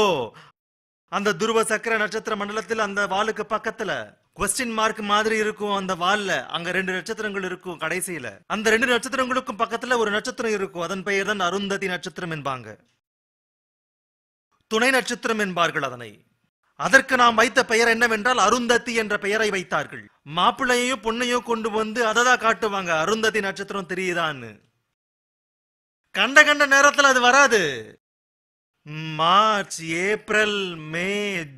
அந்த துருவ சக்கர நட்சத்திர மண்டலத்தில் அந்த வாலுக்கு பக்கத்துல கொஸ்டின் மார்க் மாதிரி இருக்கும். அந்த வால்ல அங்க 2 நட்சத்திரங்கள் இருக்கும். கடைசியில அந்த 2 நட்சத்திரங்களுக்கும் பக்கத்துல ஒரு நட்சத்திரம் இருக்கும். அதன் பெயர் தான் அருந்ததி நட்சத்திரம் என்பாங்க. துணை நட்சத்திரம் என்பார்கள் அதனை. அதற்கு நாம் வைத்த பெயர் என்னவென்றால் அருந்ததி என்ற பெயரை வைத்தார்கள். மாப்பிள்ளையையும் பொண்ணையும் கொண்டு வந்து அததான் காட்டுவாங்க, அருந்ததி நட்சத்திரம் தெரியுதான்னு. கண்ட கண்ட நேரத்தில் அது வராது. மார்ச், ஏப்ரல், மே,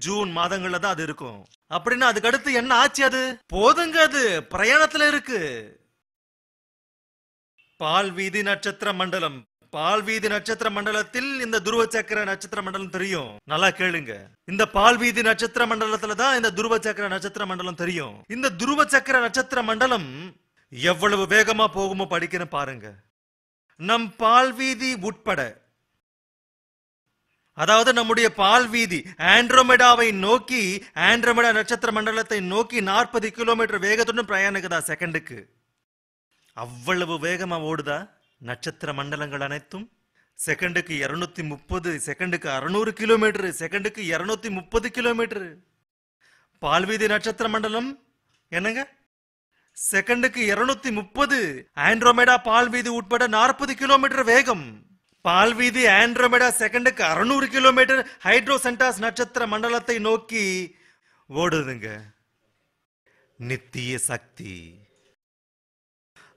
ஜூன் மாதங்கள்ல தான் அது இருக்கும். அப்படின்னா அதுக்கு அடுத்து என்ன ஆச்சு? அது போதுங்க, அது பிரயாணத்துல இருக்கு. பால்வீதி நட்சத்திர மண்டலம். பால்வீதி நட்சத்திர மண்டலத்தில் இந்த துருவ சக்கர நட்சத்திர மண்டலம் தெரியும். நல்லா கேளுங்க. இந்த பால்வீதி நட்சத்திர மண்டலத்துல தான் இந்த துருவ சக்கர நட்சத்திர மண்டலம் தெரியும். இந்த துருவ சக்கர நட்சத்திர மண்டலம் எவ்வளவு வேகமா போகுமோ படிக்கணும் பாருங்க. நம் பால்வீதி உட்பட, அதாவது நம்முடைய பால்வீதி ஆண்ட்ரோமெடாவை நோக்கி, ஆண்ட்ரோமெடா நட்சத்திர மண்டலத்தை நோக்கி 40 கிலோமீட்டர் வேகத்துடன் பிரயாணிக்குதா செகண்டுக்கு. அவ்வளவு வேகமா ஓடுதா நட்சத்திர மண்டலங்கள் அனைத்தும். செகண்டுக்கு 230, செகண்டுக்கு 600 கிலோமீட்டர், செகண்டுக்கு 230 கிலோமீட்டர். பால்வீதி நட்சத்திர மண்டலம் என்னங்க செகண்டுக்கு 230, ஆண்ட்ரோமெடா பால்வீதி உட்பட 40 கிலோமீட்டர் வேகம். பால்வீதி ஆண்ட்ரோமெடா செகண்டுக்கு 600 கிலோமீட்டர் ஹைட்ரோசென்டாஸ் நட்சத்திர மண்டலத்தை நோக்கி ஓடுதுங்க. நித்திய சக்தி.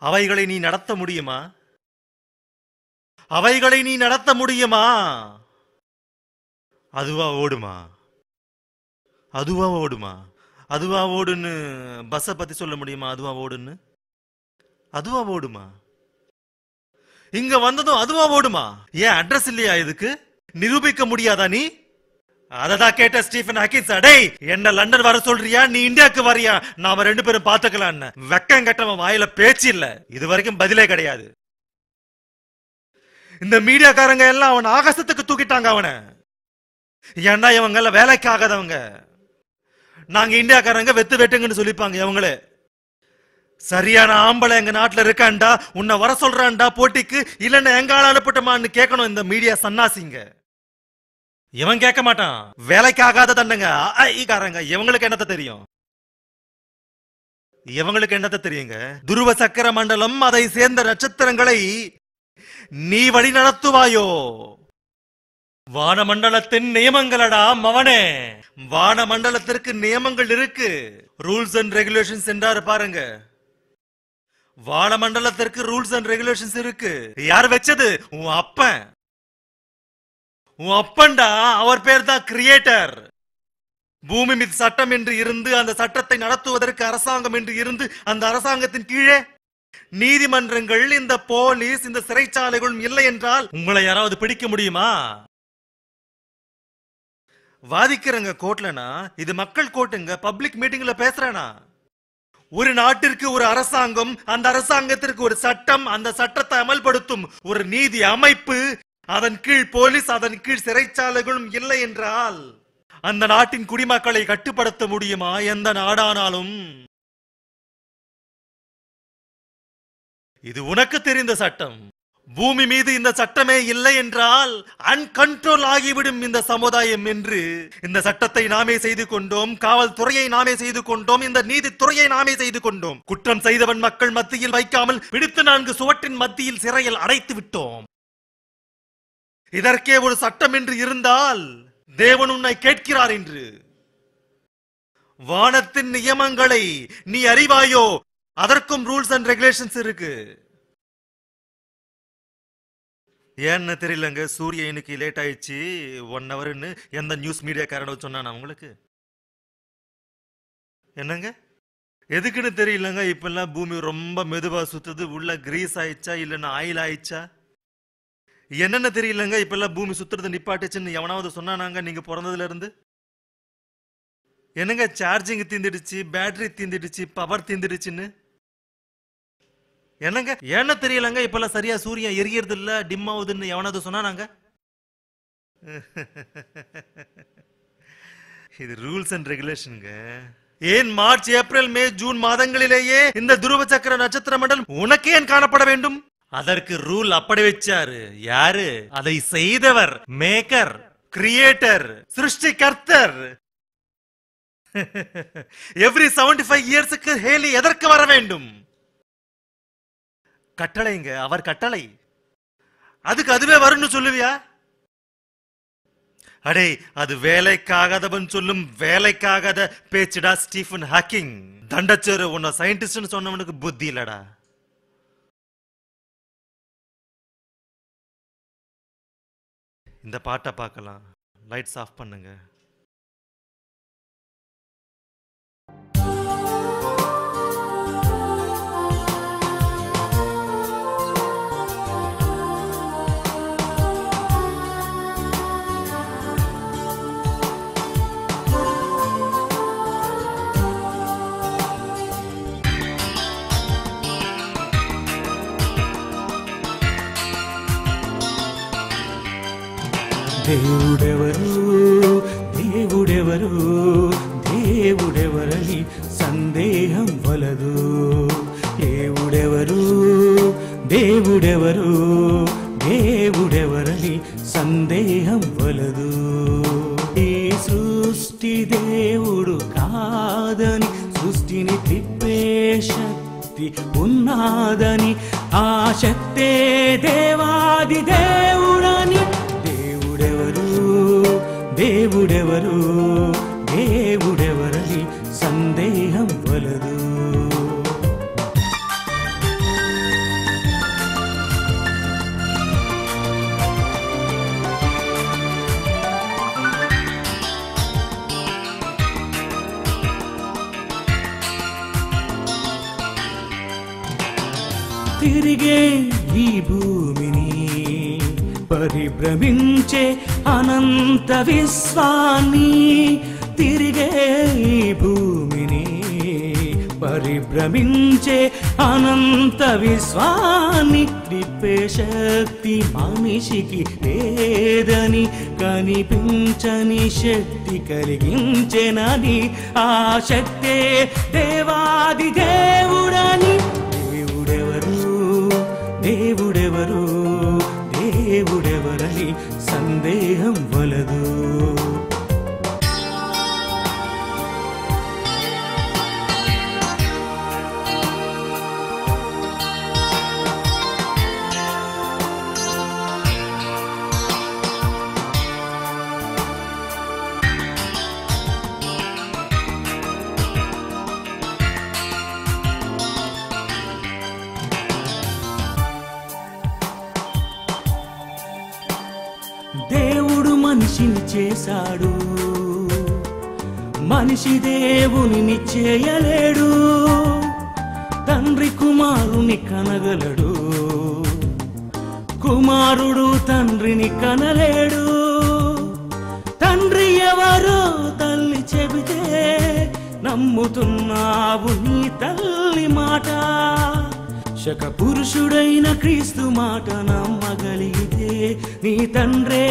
அவைகளை நீ நடத்த முடியுமா? அவைகளை நீ நடத்த முடியுமா? அதுவா ஓடுமா? அதுவா ஓடுமா? அதுவா ஓடுன்னு பஸ்ஸை பத்தி சொல்ல முடியுமா? அதுவா ஓடுன்னு. அதுவா ஓடுமா? இங்க வந்ததும் அதுவா ஓடுமா? ஏன் அட்ரஸ் இல்லையா இதுக்கு? நிரூபிக்க முடியாதா நீ? அததான் கேட்ட ஸ்டீஃபன் ஹாக்கின்ஸ். அடே, என்ன லண்டன் வர சொல்றியா, நீ இந்தியாவுக்கு வரியா, நாம 2 பேரும் பாத்துக்கலாம். வெக்கம் கட்டவன் வாயில பேச்சு இல்ல, இது வரைக்கும் பதிலே கிடையாது. இந்த மீடியாக்காரங்க எல்லாம் அவன் ஆகாசத்துக்கு தூக்கிட்டாங்க அவனை. ஏன்னா இவங்க எல்லாம் வேலைக்கு ஆகாதவங்க. நாங்க இந்தியாக்காரங்க வெத்து வெட்டுங்கன்னு சொல்லிப்பாங்க இவங்களே. சரியான ஆம்பளை எங்க நாட்டுல இருக்காண்டா, உன்னை வர சொல்றான்டா போட்டிக்கு, இல்லன்னா எங்க ஆள் அனுப்பட்டுமான்னு கேட்கணும் இந்த மீடியா சன்னாசிங்க. இவன் கேட்க மாட்டான். வேலைக்கு ஆகாத தண்டங்க காரங்க. இவங்களுக்கு என்னத்த தெரியும்? இவங்களுக்கு என்னத்த தெரியுங்க? துருவ சக்கர மண்டலம், அதை சேர்ந்த நட்சத்திரங்களை நீ வழி நடத்துவாயோ? வானமண்டலத்தின் நியமங்களடா மவனே. வானமண்டலத்திற்கு நியமங்கள் இருக்கு. ரூல்ஸ் அண்ட் ரெகுலேஷன்ஸ் என்றாரு பாருங்க. வானமண்டலத்திற்கு ரூல்ஸ் அண்ட் ரெகுலேஷன்ஸ் இருக்கு. யார் வச்சது? உன் அப்பன். உன் அப்பன்டா. அவர் பேர் தான் கிரியேட்டர். பூமி மீது சட்டம் என்று இருந்து, அந்த சட்டத்தை நடத்துவதற்கு அரசாங்கம் என்று இருந்து, அந்த அரசாங்கத்தின் கீழே நீதிமன்றங்கள், இந்த போலீஸ், இந்த சிறைச்சாலைகளும் இல்லை என்றால் உங்களை யாராவது பிடிக்க முடியுமா? வாதிக்கிறங்க கோர்ட்லனா, இது மக்கள் கோர்ட்டுங்க. பப்ளிக் மீட்டிங்ல பேசுறேனா? ஒரு நாட்டிற்கு ஒரு அரசாங்கம், அந்த அரசாங்கத்திற்கு ஒரு சட்டம், அந்த சட்டத்தை அமல்படுத்தும் ஒரு நீதி அமைப்பு, அதன் கீழ் போலீஸ், அதன் கீழ் சிறைச்சாலைகளும் இல்லை என்றால் அந்த நாட்டின் குடிமக்களை கட்டுப்படுத்த முடியுமா? எந்த நாடானாலும். இது உனக்கு தெரிந்த சட்டம். பூமி மீது இந்த சட்டமே இல்லை என்றால் அன்கண்ட்ரோல் ஆகிவிடும் இந்த சமுதாயம் என்று இந்த சட்டத்தை நாமே செய்து கொண்டோம். காவல்துறையை நாமே செய்து கொண்டோம். இந்த நீதித்துறையை நாமே செய்து கொண்டோம். குற்றம் செய்தவன் மக்கள் மத்தியில் வைக்காமல் பிடித்து 4 சுவற்றின் மத்தியில் சிறையில் அடைத்து விட்டோம். இதற்கே ஒரு சட்டம் என்று இருந்தால் தேவன் உன்னை கேட்கிறார் என்று. வானத்தின் நியமங்களை நீ அறிவாயோ? அதற்கும் ரூல்ஸ் அண்ட் ரெகுலேஷன்ஸ் இருக்கு. ஏன்னு தெரியலங்க, சூரிய இன்னைக்கு லேட் ஆயிடுச்சு 1 ஹவர்னு எந்த நியூஸ் மீடியாக்காரனோ சொன்னானா உங்களுக்கு? என்னங்க எதுக்குன்னு தெரியலங்க. இப்பெல்லாம் பூமி ரொம்ப மெதுவா சுத்துது. உள்ள கிரீஸ் ஆயிடுச்சா இல்லைன்னா ஆயில் ஆயிடுச்சா என்னன்னு தெரியலங்க. இப்பெல்லாம் பூமி சுத்துறது நிப்பாட்டுச்சுன்னு எவனாவது சொன்னானாங்க நீங்க பிறந்ததுல இருந்து? என்னங்க சார்ஜிங் தீந்துடுச்சு, பேட்டரி தீந்துடுச்சு, பவர் தீந்துடுச்சுன்னு என்னங்க என்ன தெரியலங்க. இப்பெல்லாம் சரியா சூரியன் எரியறது இல்ல, டிம் ஆகுதுன்னு எவனாவது சொன்னானாங்க? இது ரூல்ஸ் அண்ட் ரெகுலேஷனுங்க. ஏன் மார்ச், ஏப்ரல், மே, ஜூன் மாதங்களிலேயே இந்த துருவ சக்கர நட்சத்திர மண்டலம் உனக்கு ஏன் காணப்பட வேண்டும்? அதற்கு ரூல் அப்படி வச்சாரு. யாரு? அதை செய்தவர், மேக்கர், கிரியேட்டர், சிருஷ்டிகர்த்தர். எவ்ரி 75 இயர்ஸ்க்கு ஹேலி எதற்கு வர வேண்டும்? கட்டளைங்க, அவர் கட்டளை. அதுக்கு அதுவே வரும்னு சொல்லுவியா? அடே, அது வேலைக்காகாதவன் சொல்லும் வேலைக்காகாத பேச்சுடா ஸ்டீஃபன் ஹாக்கிங். தண்டச்சேரு உன்னை சயின்டிஸ்ட்னு சொன்னவனுக்கு புத்தி இல்லடா. இந்த பாட்டை பார்க்கலாம். லைட்ஸ் ஆஃப் பண்ணுங்க.
దేవుడెవరు దేవుడెవరు దేవుడెవరని సందేహం వలదు. దేవుడెవరు దేవుడెవరు దేవుడెవరని సందేహం వలదు. ఈ సృష్టి దేవుడు కాదని, సృష్టిని తిప్పే శక్తి ఉన్నాదని, ఆ శక్తే దేవాది దేవుడని. దేవుడెవరు దేవుడెవరని సందేహం వలదు. తిరిగే ఈ భూమిని పరిభ్రమించే అనంత విశ్వాన్ని, తిరిగే ఈ భూమిని పరిభ్రమించే అనంత విశ్వాన్ని తిప్పే శక్తి మనిషికి లేదని, కనిపించని శక్తి కలిగించెనని, ఆ శక్తే దేవాది దేవుడని. దేవుడెవరు దేవుడెవరు దేవుడెవరని సందేహం వలదు. దేవుడు మనిషిని చేశాడు, మనిషి దేవునిని చేయలేడు. తండ్రి కుమారుని కనగలడు, కుమారుడు తండ్రిని కనలేడు. తండ్రి ఎవరో తల్లి చెబితే నమ్ముతున్నావు నీ తల్లి మాట. శక పురుషుడైన క్రీస్తు మాట నమ్మగలిగితే నీ తండ్రే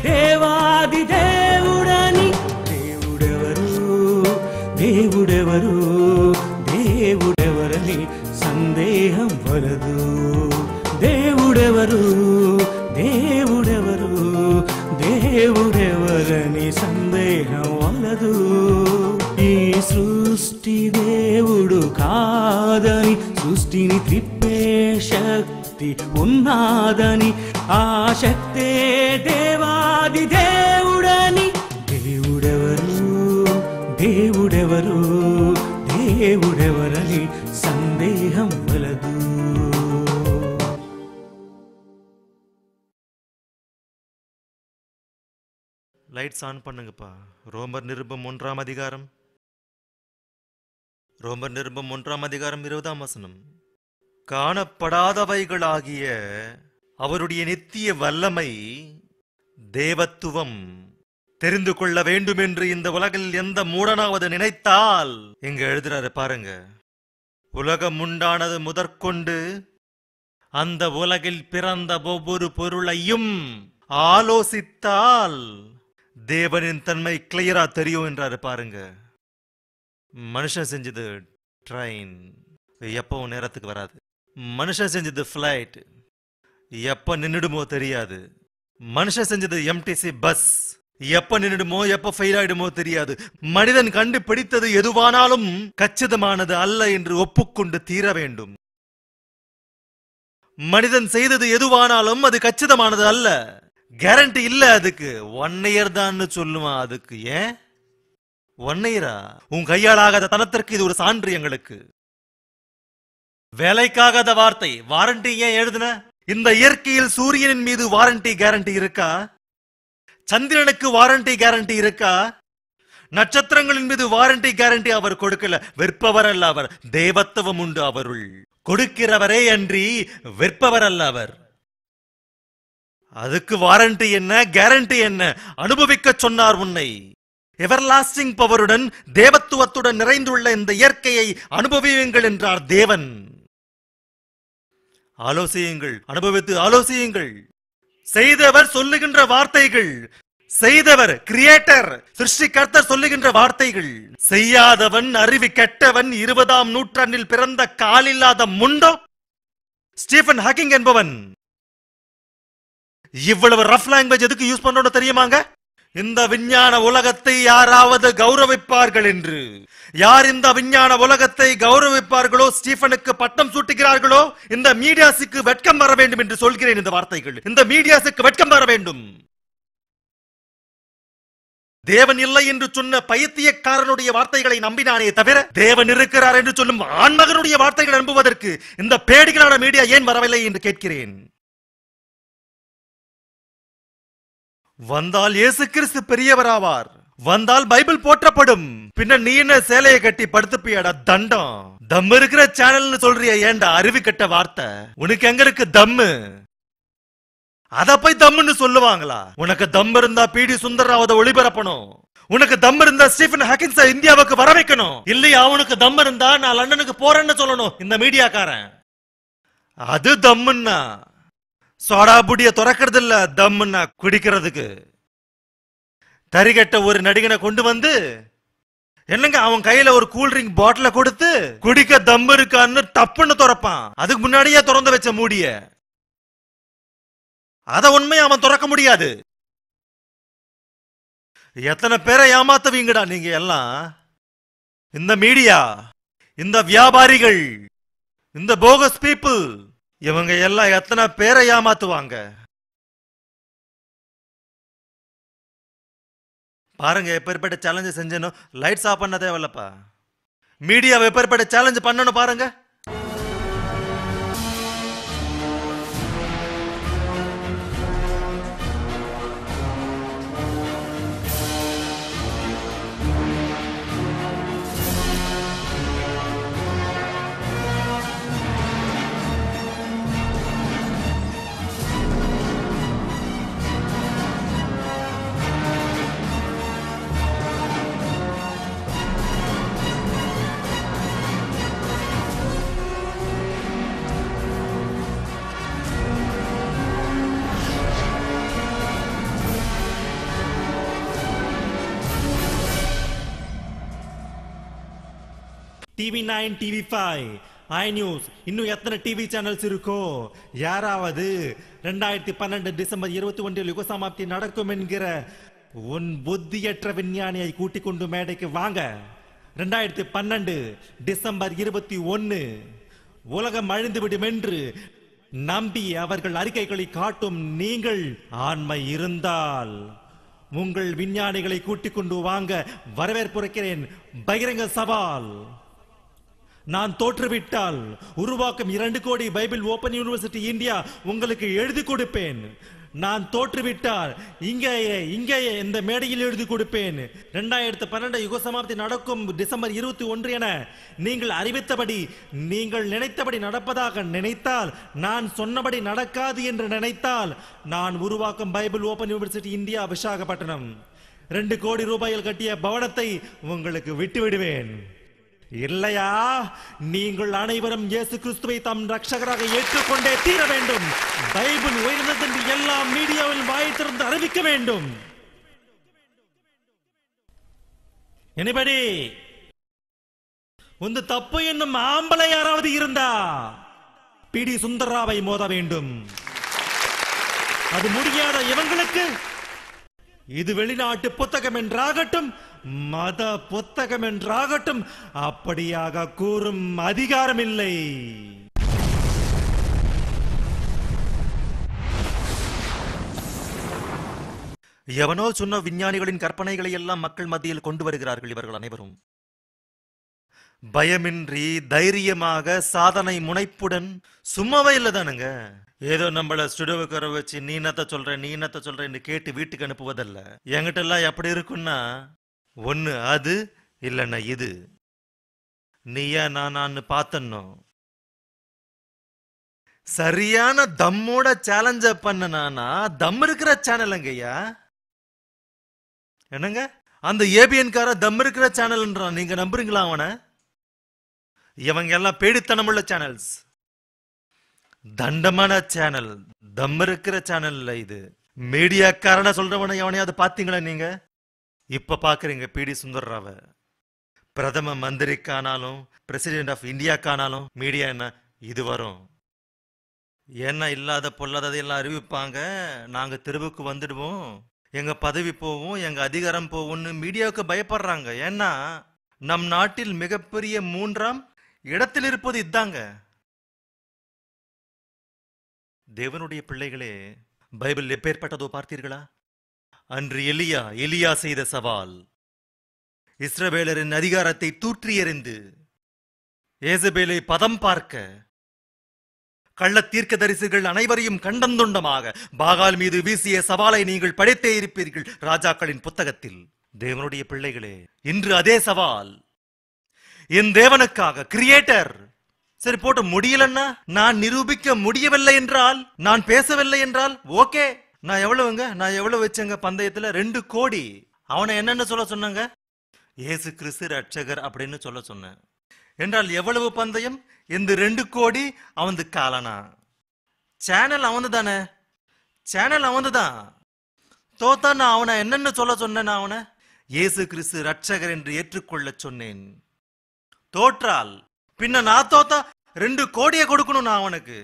దేవాది దేవుడని. దేవుడెవరు, దేవుడెవరు, దేవుడెవరని సందేహం వలదు. దేవుడెవరు, దేవుడెవరు, దేవుడెవరని సందేహం వలదు. ఈ సృష్టి దేవుడు కాదని, సృష్టిని త్రిప్పే శక్తి ఉన్నాదని, ఆ శక్తే దేవాది దేవుడని. దేవుడెవరు, దేవుడెవరు, దేవుడెవరని సందేహం వలదు.
லைட்ஸ் ஆன் பண்ணுங்கப்பா. ரோமர் நிருபம் 1ஆம் அதிகாரம், ரோமர் நிருபம் 1ஆம் அதிகாரம் 20ஆம் வசனம். காணப்படாதவைகளாகிய அவருடைய நித்திய வல்லமை, தேவத்துவம் தெரிந்து கொள்ள வேண்டும் என்று இந்த உலகில் எந்த மூடனாவது நினைத்தால், இங்க எழுதுறாரு பாருங்க, உலகம் உண்டானது முதற்கொண்டு அந்த உலகில் பிறந்த ஒவ்வொரு பொருளையும் ஆலோசித்தால் தேவனின் தன்மை கிளியரா தெரியும் என்றாரு பாருங்க. மனுஷன் செஞ்சது ட்ரெயின் எப்பவும் நேரத்துக்கு வராது. மனுஷன் செஞ்சது ஃபிளைட் எப்ப நின்னுடுமோ தெரியாது. மனுஷன் செஞ்சது எம்டிசி பஸ் எப்ப நின்னுடுமோ எப்ப ஃபெயில் ஆயிடுமோ தெரியாது. மனிதன் கண்டுபிடித்தது எதுவானாலும் கச்சிதமானது அல்ல என்று ஒப்புக்கொண்டு தீர வேண்டும். மனிதன் செய்தது எதுவானாலும் அது கச்சிதமானது அல்ல, கேரண்டி இல்ல. அதுக்கு 1 year தான் சொல்லுவான். அதுக்கு ஏன் 1 year? உன் கையால் ஆகாத தனத்திற்கு இது ஒரு சான்று. எங்களுக்கு வேலைக்காகாத வார்த்தை வாரண்டி ஏன் எழுதுன? இந்த இயற்கையில் சூரியனின் மீது வாரண்டி கேரண்டி இருக்கா? சந்திரனுக்கு வாரண்டி கேரண்டி இருக்கா? நட்சத்திரங்களின் மீது வாரண்டி கேரண்டி அவர் கொடுக்கல. விற்பவர் அல்ல அவர், தேவத்துவம் உண்டு அவருள். கொடுக்கிறவரே அன்றி விற்பவர் அல்ல அவர். அதுக்கு வாரண்டி என்ன, கேரண்டி என்ன? அனுபவிக்க சொன்னார் உன்னை. எவர்லாஸ்டிங் பவருடன் தேவத்துவத்துடன் நிறைந்துள்ள இந்த இயற்கையை அனுபவியுங்கள் என்றார் தேவன். ஆலோசியுங்கள், அனுபவித்து ஆலோசியுங்கள். செய்தவர் சொல்லுகின்ற வார்த்தைகள், செய்தவர் கிரியேட்டர் சிருஷ்டிகர்த்தர் சொல்லுகின்ற வார்த்தைகள். செய்யாதவன் அறிவி கெட்டவன் 20ஆம் நூற்றாண்டில் பிறந்த காலில்லாத முண்டோ ஸ்டீஃபன் ஹாக்கிங் என்பவன் இவ்வளவு ரஃப் லாங்குவேஜ் எதுக்கு யூஸ் பண்றோம்னு தெரியுமாங்க? இந்த விஞ்ஞான உலகத்தை யாராவது கௌரவிப்பார்கள் என்று. யார் இந்த விஞ்ஞான உலகத்தை கௌரவிப்பார்களோ, ஸ்டீஃபனுக்கு பட்டம் சூட்டுகிறார்களோ, இந்த மீடியாஸுக்கு வெட்கம் வர வேண்டும் என்று சொல்கிறேன். இந்த வார்த்தைகள் இந்த மீடியாஸுக்கு வெட்கம் வர வேண்டும். தேவன் இல்லை என்று சொன்ன பைத்தியக்காரனுடைய வார்த்தைகளை நம்பினானே தவிர, தேவன் இருக்கிறார் என்று சொல்லும் ஆண்மகனுடைய வார்த்தைகளை நம்புவதற்கு இந்த பேடிகளான மீடியா ஏன் வரவில்லை என்று கேட்கிறேன். வந்தால் இயேசு கிறிஸ்து பெரியவராவார், வந்தால் பைபிள் போற்றப்படும். பின்ன நீ என்ன சேலையை கட்டி படுத்துப்பியாடா தண்டம்? தம் இருக்கிற சேனல்னு சொல்றிய, ஏண்டா அறிவு கட்ட வார்த்தை? உனக்கு எங்க இருக்கு தம்மு? அத போய் தம்முன்னு சொல்லுவாங்களா? உனக்கு தம் இருந்தா பிடி சுந்தரராவத ஒளிபரப்பணும். உனக்கு தம் இருந்தா ஸ்டீஃபன் ஹாக்கின்ஸை இந்தியாவுக்கு வர வைக்கணும். இல்லையா உனக்கு தம் இருந்தா நான் லண்டனுக்கு போறேன்னு சொல்லணும் இந்த மீடியாக்காரன். அது தம்முன்னா சோடா புடிய துறக்கிறது இல்ல, தம்முன்னா குடிக்கிறதுக்கு. தரிகட்ட ஒரு நடிகனை கொண்டு வந்து என்னங்க அவன் கையில ஒரு கூல்ட்ரிங்க் பாட்டில கொடுத்து குடிக்க தம் இருக்கான்னு தப்புன்னு துறப்பான். அதுக்கு முன்னாடியே திறந்து வச்ச மூடிய. அத உண்மையை அவன் துறக்க முடியாது. எத்தனை பேரை ஏமாத்துவீங்கடா நீங்க எல்லாம்? இந்த மீடியா, இந்த வியாபாரிகள், இந்த போகஸ் பீப்புள், இவங்க எல்லாம் எத்தனை பேரை ஏமாத்துவாங்க பாருங்க. எப்பேற்பட்ட சேலஞ்சு செஞ்சனும் லைட்ஸ் ஆஃப் பண்ண தேவையில்லப்பா. மீடியாவை எப்பேற்பட்ட சேலஞ்சு பண்ணணும் பாருங்க.
TV9, TV5, iNews, இன்னும் எத்தனை டிவி சேனல்ஸ் இருக்கோ யாராவது 2012 டிசம்பர் 21 யுகசமாப்தி நடக்கும் என்கிற உன் புத்தியற்ற விஞ்ஞானியை கூட்டிக் கொண்டு மேடைக்கு வாங்க. 2012 டிசம்பர் 21 உலகம் அழிந்துவிடும் என்று நம்பி அவர்கள் அறிக்கைகளை காட்டும் நீங்கள் ஆண்மை இருந்தால் உங்கள் விஞ்ஞானிகளை கூட்டிக் கொண்டு வாங்க. வரவேற்புரைக்கிறேன். பகிரங்க சவால். நான் தோற்றுவிட்டால் உருவாக்கும் 2 கோடி பைபிள் ஓபன் யூனிவர்சிட்டி இந்தியா உங்களுக்கு எழுதி கொடுப்பேன். நான் தோற்றுவிட்டால் இங்கேயே இந்த மேடையில் எழுதி கொடுப்பேன். 2012 யுகசமாப்தி நடக்கும் டிசம்பர் 21 என நீங்கள் அறிவித்தபடி நீங்கள் நினைத்தபடி நடப்பதாக நினைத்தால், நான் சொன்னபடி நடக்காது என்று நினைத்தால், நான் உருவாக்கும் Bible open university India Visakhapatnam 2 கோடி ரூபாயில் கட்டிய பவனத்தை உங்களுக்கு விட்டுவிடுவேன். இல்லையா, நீங்கள் அனைவரும் இயேசு கிறிஸ்துவை தம் ரட்சகராக ஏற்றுக்கொண்டே தீர வேண்டும். பைபிள் உயர்ந்தது என்று எல்லா மீடியாவில் வாய் திறந்து அறிவிக்க வேண்டும். எனிபடி ಒಂದು தப்பு என்னும் ஆம்பளை யாராவது இருந்தா பிடி சுந்தர்ராவை மோத வேண்டும். அது முடியாத இவங்களுக்கு இது வெளிநாட்டு புத்தகம் என்றாகட்டும், மத புத்தகம் என்றாகட்டும், அப்படியாக கூறும் அதிகாரம் இல்லை.
எவனோ சொன்ன விஞ்ஞானிகளின் கற்பனைகளை எல்லாம் மக்கள் மத்தியில் கொண்டு வருகிறார்கள். இவர்கள் அனைவரும் பயமின்றி தைரியமாக சாதனை முனைப்புடன் சும்மாவே இல்லதானுங்க. ஏதோ நம்மள ஸ்டுடியோவுக்கு வர வச்சு நீ என்னத்த சொல்றேன்னு கேட்டு வீட்டுக்கு அனுப்புவதல்ல. என்கிட்ட எல்லாம் எப்படி இருக்குன்னா, ஒன்னு அது இல்லைன்னா இது. நீயா நானான்னு பார்த்தனோ சரியான தம்மோட சேலஞ்ச பண்ணனானா தம் இருக்கிற சேனலுங்கய்யா. என்னங்க அந்த ஏபிஎன் கார தம் இருக்கிற சேனல்ன்றான். நீங்க நம்புறீங்களா அவனை? இவங்க எல்லாம் பேடித்தனமுள்ள சேனல்ஸ், தண்டமான சேனல், தம் இருக்கிற சேனல்ல. இது மீடியாக்காரன சொல்றவன எவனையாவது பாத்தீங்களா நீங்க? இப்ப பாக்குறீங்க பிடி சுந்தர்ராவ. பிரதம மந்திரிக்கானாலும் பிரசிடென்ட் ஆஃப் இந்தியாக்கானாலும் மீடியா என்ன இது வரும். என்ன இல்லாத பொல்லாததையெல்லாம் அறிவிப்பாங்க. நாங்க தெருவுக்கு வந்துடுவோம், எங்க பதவி போவோம், எங்க அதிகாரம் போவோம்னு மீடியாவுக்கு பயப்படுறாங்க. ஏன்னா நம் நாட்டில் மிகப்பெரிய 3ஆம் இடத்தில் இருப்பது இதாங்க. தேவனுடைய பிள்ளைகளே, பைபிள் எப்பேற்பட்டதோ பார்த்தீர்களா? அன்று எலியா செய்த சவால், இஸ்ரவேலரின் அதிகாரத்தை தூற்றி எறிந்து ஏசபேலை பதம் பார்க்க கள்ள தீர்க்கதரிசிகள் அனைவரையும் கண்டந்துண்டமாக பாகால் மீது வீசிய சவாலை நீங்கள் படித்தே இருப்பீர்கள் ராஜாக்களின் புத்தகத்தில். தேவனுடைய பிள்ளைகளே, இன்று அதே சவால் என் தேவனுக்காக கிரியேட்டர். சரி போட்டு முடியலன்னா, நான் நிரூபிக்க முடியவில்லை என்றால், நான் பேசவில்லை என்றால் ஓகே. நான் எவ்வளவு வச்சேங்க பந்தயத்துல? 2 கோடி. அவனை என்னன்னு சொல்ல சொன்னாங்க? இயேசு கிறிஸ்து ரட்சகர் அப்படின்னு சொல்ல சொன்னேன். என்றால் எவ்வளவு பந்தயம்? இந்த 2 கோடி அவனது காலனா? சேனல் அவனது தானே, சேனல் அவனதுதான். தோத்தா நான் அவனை என்னன்னு சொல்ல சொன்னேன்? அவனை இயேசு கிறிஸ்து ரட்சகர் என்று ஏற்றுக்கொள்ள சொன்னேன். தோற்றால் பின்ன நான் தோத்தா 2 கோடியை கொடுக்கணும் நான் அவனுக்கு.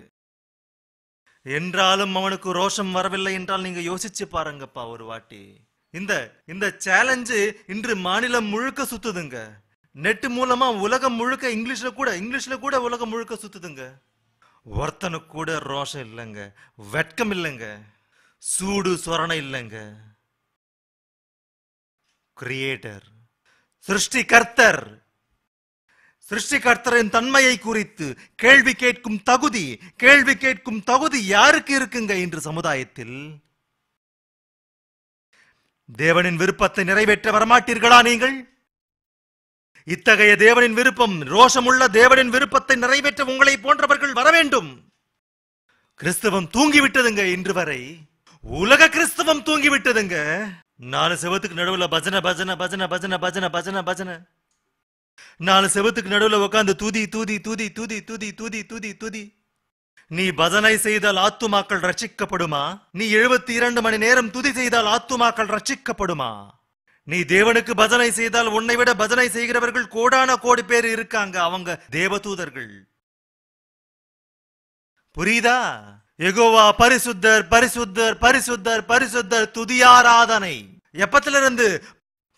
என்றாலும் அவனுக்கு ரோஷம் வரவில்லை என்றால் நீங்க யோசிச்சு பாருங்கப்பா ஒரு வாட்டி. இந்த சேலஞ்சு இன்று மாநிலம் முழுக்க சுத்துதுங்க. நெட் மூலமா உலகம் முழுக்க இங்கிலீஷ்ல கூட உலகம் முழுக்க சுத்துதுங்க. ஒருத்தனுக்கு கூட ரோஷம் இல்லைங்க, வெட்கம் இல்லைங்க, சூடு சொரணை இல்லைங்க. கிரியேட்டர், சிருஷ்டிகர்த்தரின் தன்மையை குறித்து கேள்வி கேட்கும் தகுதி யாருக்கு இருக்குங்க இன்று சமுதாயத்தில்? தேவனின் விருப்பத்தை நிறைவேற்ற வரமாட்டீர்களா நீங்கள்? இத்தகைய தேவனின் விருப்பம், ரோஷமுள்ள தேவனின் விருப்பத்தை நிறைவேற்ற உங்களை போன்றவர்கள் வர வேண்டும். கிறிஸ்தவம் தூங்கிவிட்டதுங்க. இன்று வரை உலக கிறிஸ்தவம் தூங்கிவிட்டதுங்க. 4 செவத்துக்கு நடுவுல பஜனை பஜனை பஜனை பஜனை பஜனை பஜனை பஜனை. 4 செவத்துக்கு நடுவுல உட்காந்து தூதி தூதி தூதி தூதி தூதி தூதி தூதி தூதி. நீ பஜனை செய்தால் ஆத்துமாக்கள் ரட்சிக்கப்படுமா? நீ 72 மணி நேரம் துதி செய்தால் ஆத்துமாக்கள் ரட்சிக்கப்படுமா? நீ தேவனுக்கு பஜனை செய்தால் உன்னை விட பஜனை செய்கிறவர்கள் கோடான கோடி பேர் இருக்காங்க. அவங்க தேவதூதர்கள். புரியுதா? யெகோவா பரிசுத்தர் பரிசுத்தர் பரிசுத்தர் பரிசுத்தர், துதியாராதனை. எப்பத்திலிருந்து?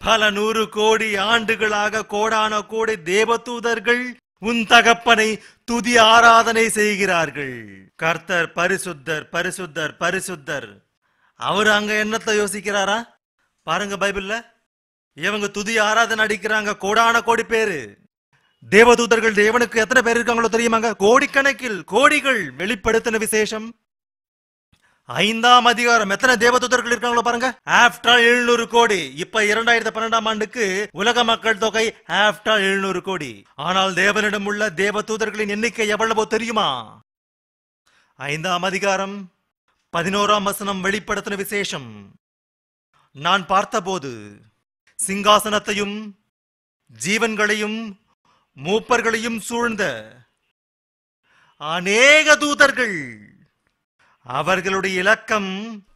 பல 100 கோடி ஆண்டுகளாக கோடான கோடி தேவதூதர்கள் உன் தகப்பனை துதி ஆராதனை செய்கிறார்கள். கர்த்தர் பரிசுத்தர் பரிசுத்தர் பரிசுத்தர். அவர் அங்க என்னத்தை யோசிக்கிறாரா பாருங்க பைபிள்ல. இவங்க துதி ஆராதனை அடிக்கிறாங்க, கோடான கோடி பேரு. தேவதூதர்கள் தேவனுக்கு எத்தனை பேர் இருக்காங்களோ தெரியுமாங்க? கோடிக்கணக்கில், கோடிகள். வெளிப்படுத்தின விசேஷம் 5ஆம் அதிகாரம் எத்தனை தேவதூதர்கள் இருக்காங்களோ பாருங்க. ஆஃப்டர் 700 கோடி. இப்ப 2012ஆம் ஆண்டுக்கு உலக மக்கள் தொகை ஆஃப்டர் 700 கோடி. ஆனால் தேவனிடம் உள்ள தேவதூதர்களின் எண்ணிக்கை எவ்வளவோ தெரியுமா? 5ஆம் அதிகாரம் 11ஆம் வசனம். வெளிப்படுத்தின விசேஷம். நான் பார்த்தபோது சிங்காசனத்தையும் ஜீவன்களையும் மூப்பர்களையும் சூழ்ந்த அநேக தூதர்கள், அவர்களுடைய இலக்கம்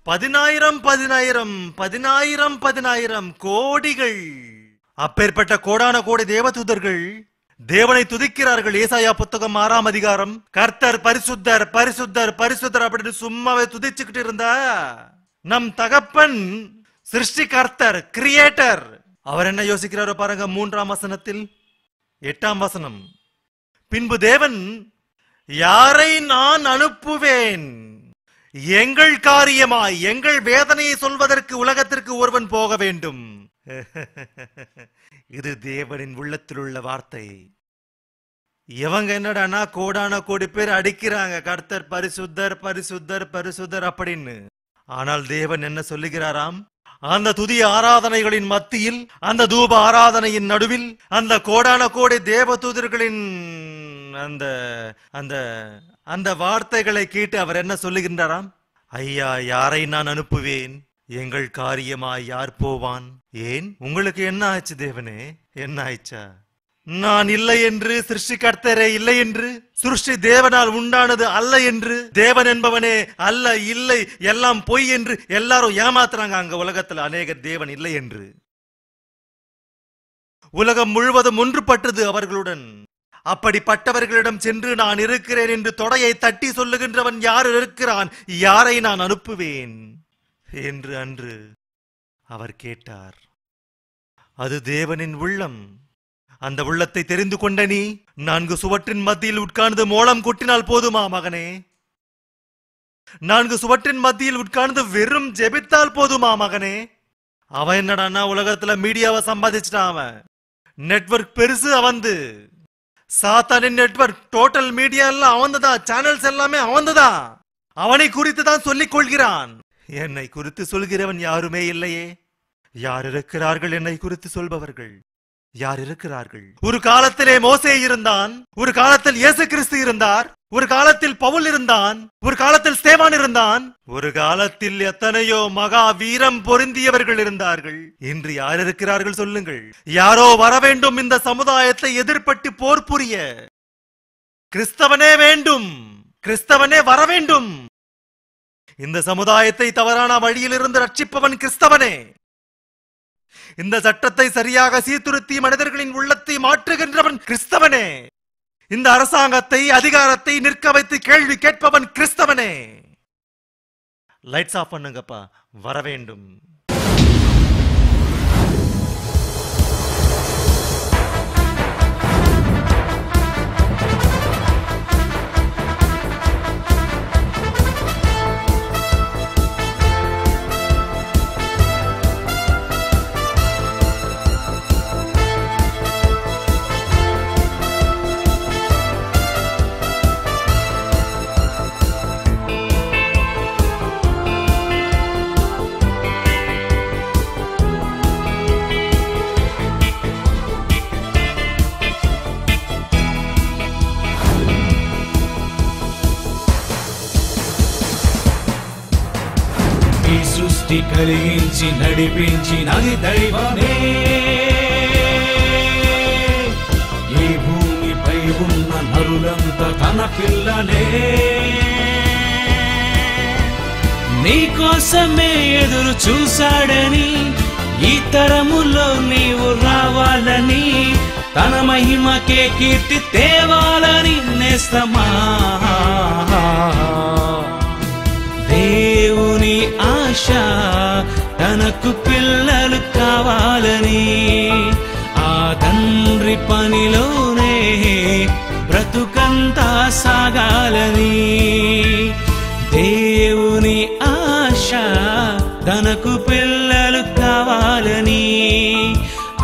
10,000 கோடிகள். அப்பேற்பட்ட கோடான கோடி தேவதூதர்கள் தேவனை துதிக்கிறார்கள். ஏசாயா புத்தகம் 6ஆம் அதிகாரம். கர்த்தர் பரிசுத்தர் பரிசுத்தர் பரிசுத்தர் அப்படின்னு சும்மாவே துதிச்சுக்கிட்டு இருந்தா நம் தகப்பன் சிருஷ்டிகர்த்தர், கிரியேட்டர், அவர் என்ன யோசிக்கிறாரோ பாருங்க. 3ஆம் வசனத்தில் 8ஆம் வசனம். பின்பு தேவன், யாரை நான் அனுப்புவேன்? எங்கள் காரியமாய் எங்கள் வேதனையை சொல்வதற்கு உலகத்திற்கு ஒருவன் போக வேண்டும். இது தேவனின் உள்ளத்தில் உள்ள வார்த்தை. இவங்க என்னடானா கோடான கோடி பேர் அடிக்கிறாங்க கர்த்தர் பரிசுத்தர் பரிசுத்தர் பரிசுத்தர் அப்படின்னு. ஆனால் தேவன் என்ன சொல்லுகிறாராம்? அந்த துதி ஆராதனைகளின் மத்தியில், அந்த தூப ஆராதனையின் நடுவில், அந்த கோடான கோடி தேவதூதர்களின் அந்த அந்த அந்த வார்த்தைகளை கேட்டு அவர் என்ன சொல்லுகின்றாராம்? ஐயா, யாரை நான் அனுப்புவேன்? எங்கள் காரியமாய் யார் போவான்? ஏன் உங்களுக்கு என்ன ஆச்சு தேவனே? என்ன ஆயிச்சா? நான் இல்லை என்று, சிருஷ்டிகர்த்தரே இல்லை என்று, சிருஷ்டி தேவனால் உண்டானது அல்ல என்று, தேவன் என்பவனே அல்ல, இல்லை, எல்லாம் பொய் என்று எல்லாரும் ஏமாத்துறாங்க அங்க உலகத்துல. அநேகர் தேவன் இல்லை என்று. உலகம் முழுவதும் ஒன்றுபட்டது அவர்களுடன். அப்படிப்பட்டவர்களிடம் சென்று நான் இருக்கிறேன் என்று தொடையை தட்டி சொல்லுகின்றவன் யார் இருக்கிறான்? யாரை நான் அனுப்புவேன் என்று அன்று அவர் கேட்டார். அது தேவனின் உள்ளம். அந்த உள்ளத்தை தெரிந்து கொண்ட நீ 4 சுவற்றின் மத்தியில் உட்கார்ந்து மோளம் கொட்டினால் போதுமா மகனே? 4 சுவற்றின் மத்தியில் உட்கார்ந்து வெறும் ஜெபித்தால் போதுமா மகனே? அவன் என்னடான்னா உலகத்துல மீடியாவை சம்பாதிச்சிட்டான். அவன் நெட்வொர்க் பெருசு. அவந்து சாத்தானின் நெட்வொர்க், டோட்டல் மீடியா எல்லாம் அவன்தான், சேனல்ஸ் எல்லாமே அவன்தான். அவனை குறித்து தான் சொல்லிக் கொள்கிறான். என்னை குறித்து சொல்கிறவன் யாருமே இல்லையே. யார் இருக்கிறார்கள் என்னை குறித்து சொல்பவர்கள்? யார் இருக்கிறார்கள்? ஒரு காலத்திலே மோசே இருந்தான், ஒரு காலத்தில் இயேசு கிறிஸ்து இருந்தார், ஒரு காலத்தில் பவுல் இருந்தான், ஒரு காலத்தில் ஸ்தேவான் இருந்தான், ஒரு காலத்தில் எத்தனையோ மகா வீரம் பொருந்தியவர்கள் இருந்தார்கள். இன்று யார் இருக்கிறார்கள் சொல்லுங்கள்? யாரோ வர வேண்டும் இந்த சமுதாயத்தை எதிர்பட்டு போர் புரிய. கிறிஸ்தவனே வேண்டும், கிறிஸ்தவனே வர வேண்டும். இந்த சமுதாயத்தை தவறான வழியிலிருந்து ரட்சிப்பவன் கிறிஸ்தவனே. இந்த சட்டத்தை சரியாக சீர்திருத்தி மனிதர்களின் உள்ளத்தை மாற்றுகின்றவன் கிறிஸ்தவனே. இந்த அரசாங்கத்தை, அதிகாரத்தை நிற்க வைத்து கேள்வி கேட்பவன் கிறிஸ்தவனே. லைட்ஸ் ஆஃப் பண்ணுங்கப்பா, வர வேண்டும்.
సృష్టి కలిగించి నడిపించినది దైవమే. ఈ భూమిపై ఉన్న నరులంతా తన పిల్లనే. నీకోసమే ఎదురు చూశాడని ఈ తరములో నీవు రావాలని, తన మహిమకే కీర్తి తేవాలని నేస్తమా. దేవుని ఆశ తనకు పిల్లలు కావాలని, ఆ తండ్రి పనిలోనే బ్రతుకంతా సాగాలని. దేవుని ఆశ తనకు పిల్లలు కావాలని,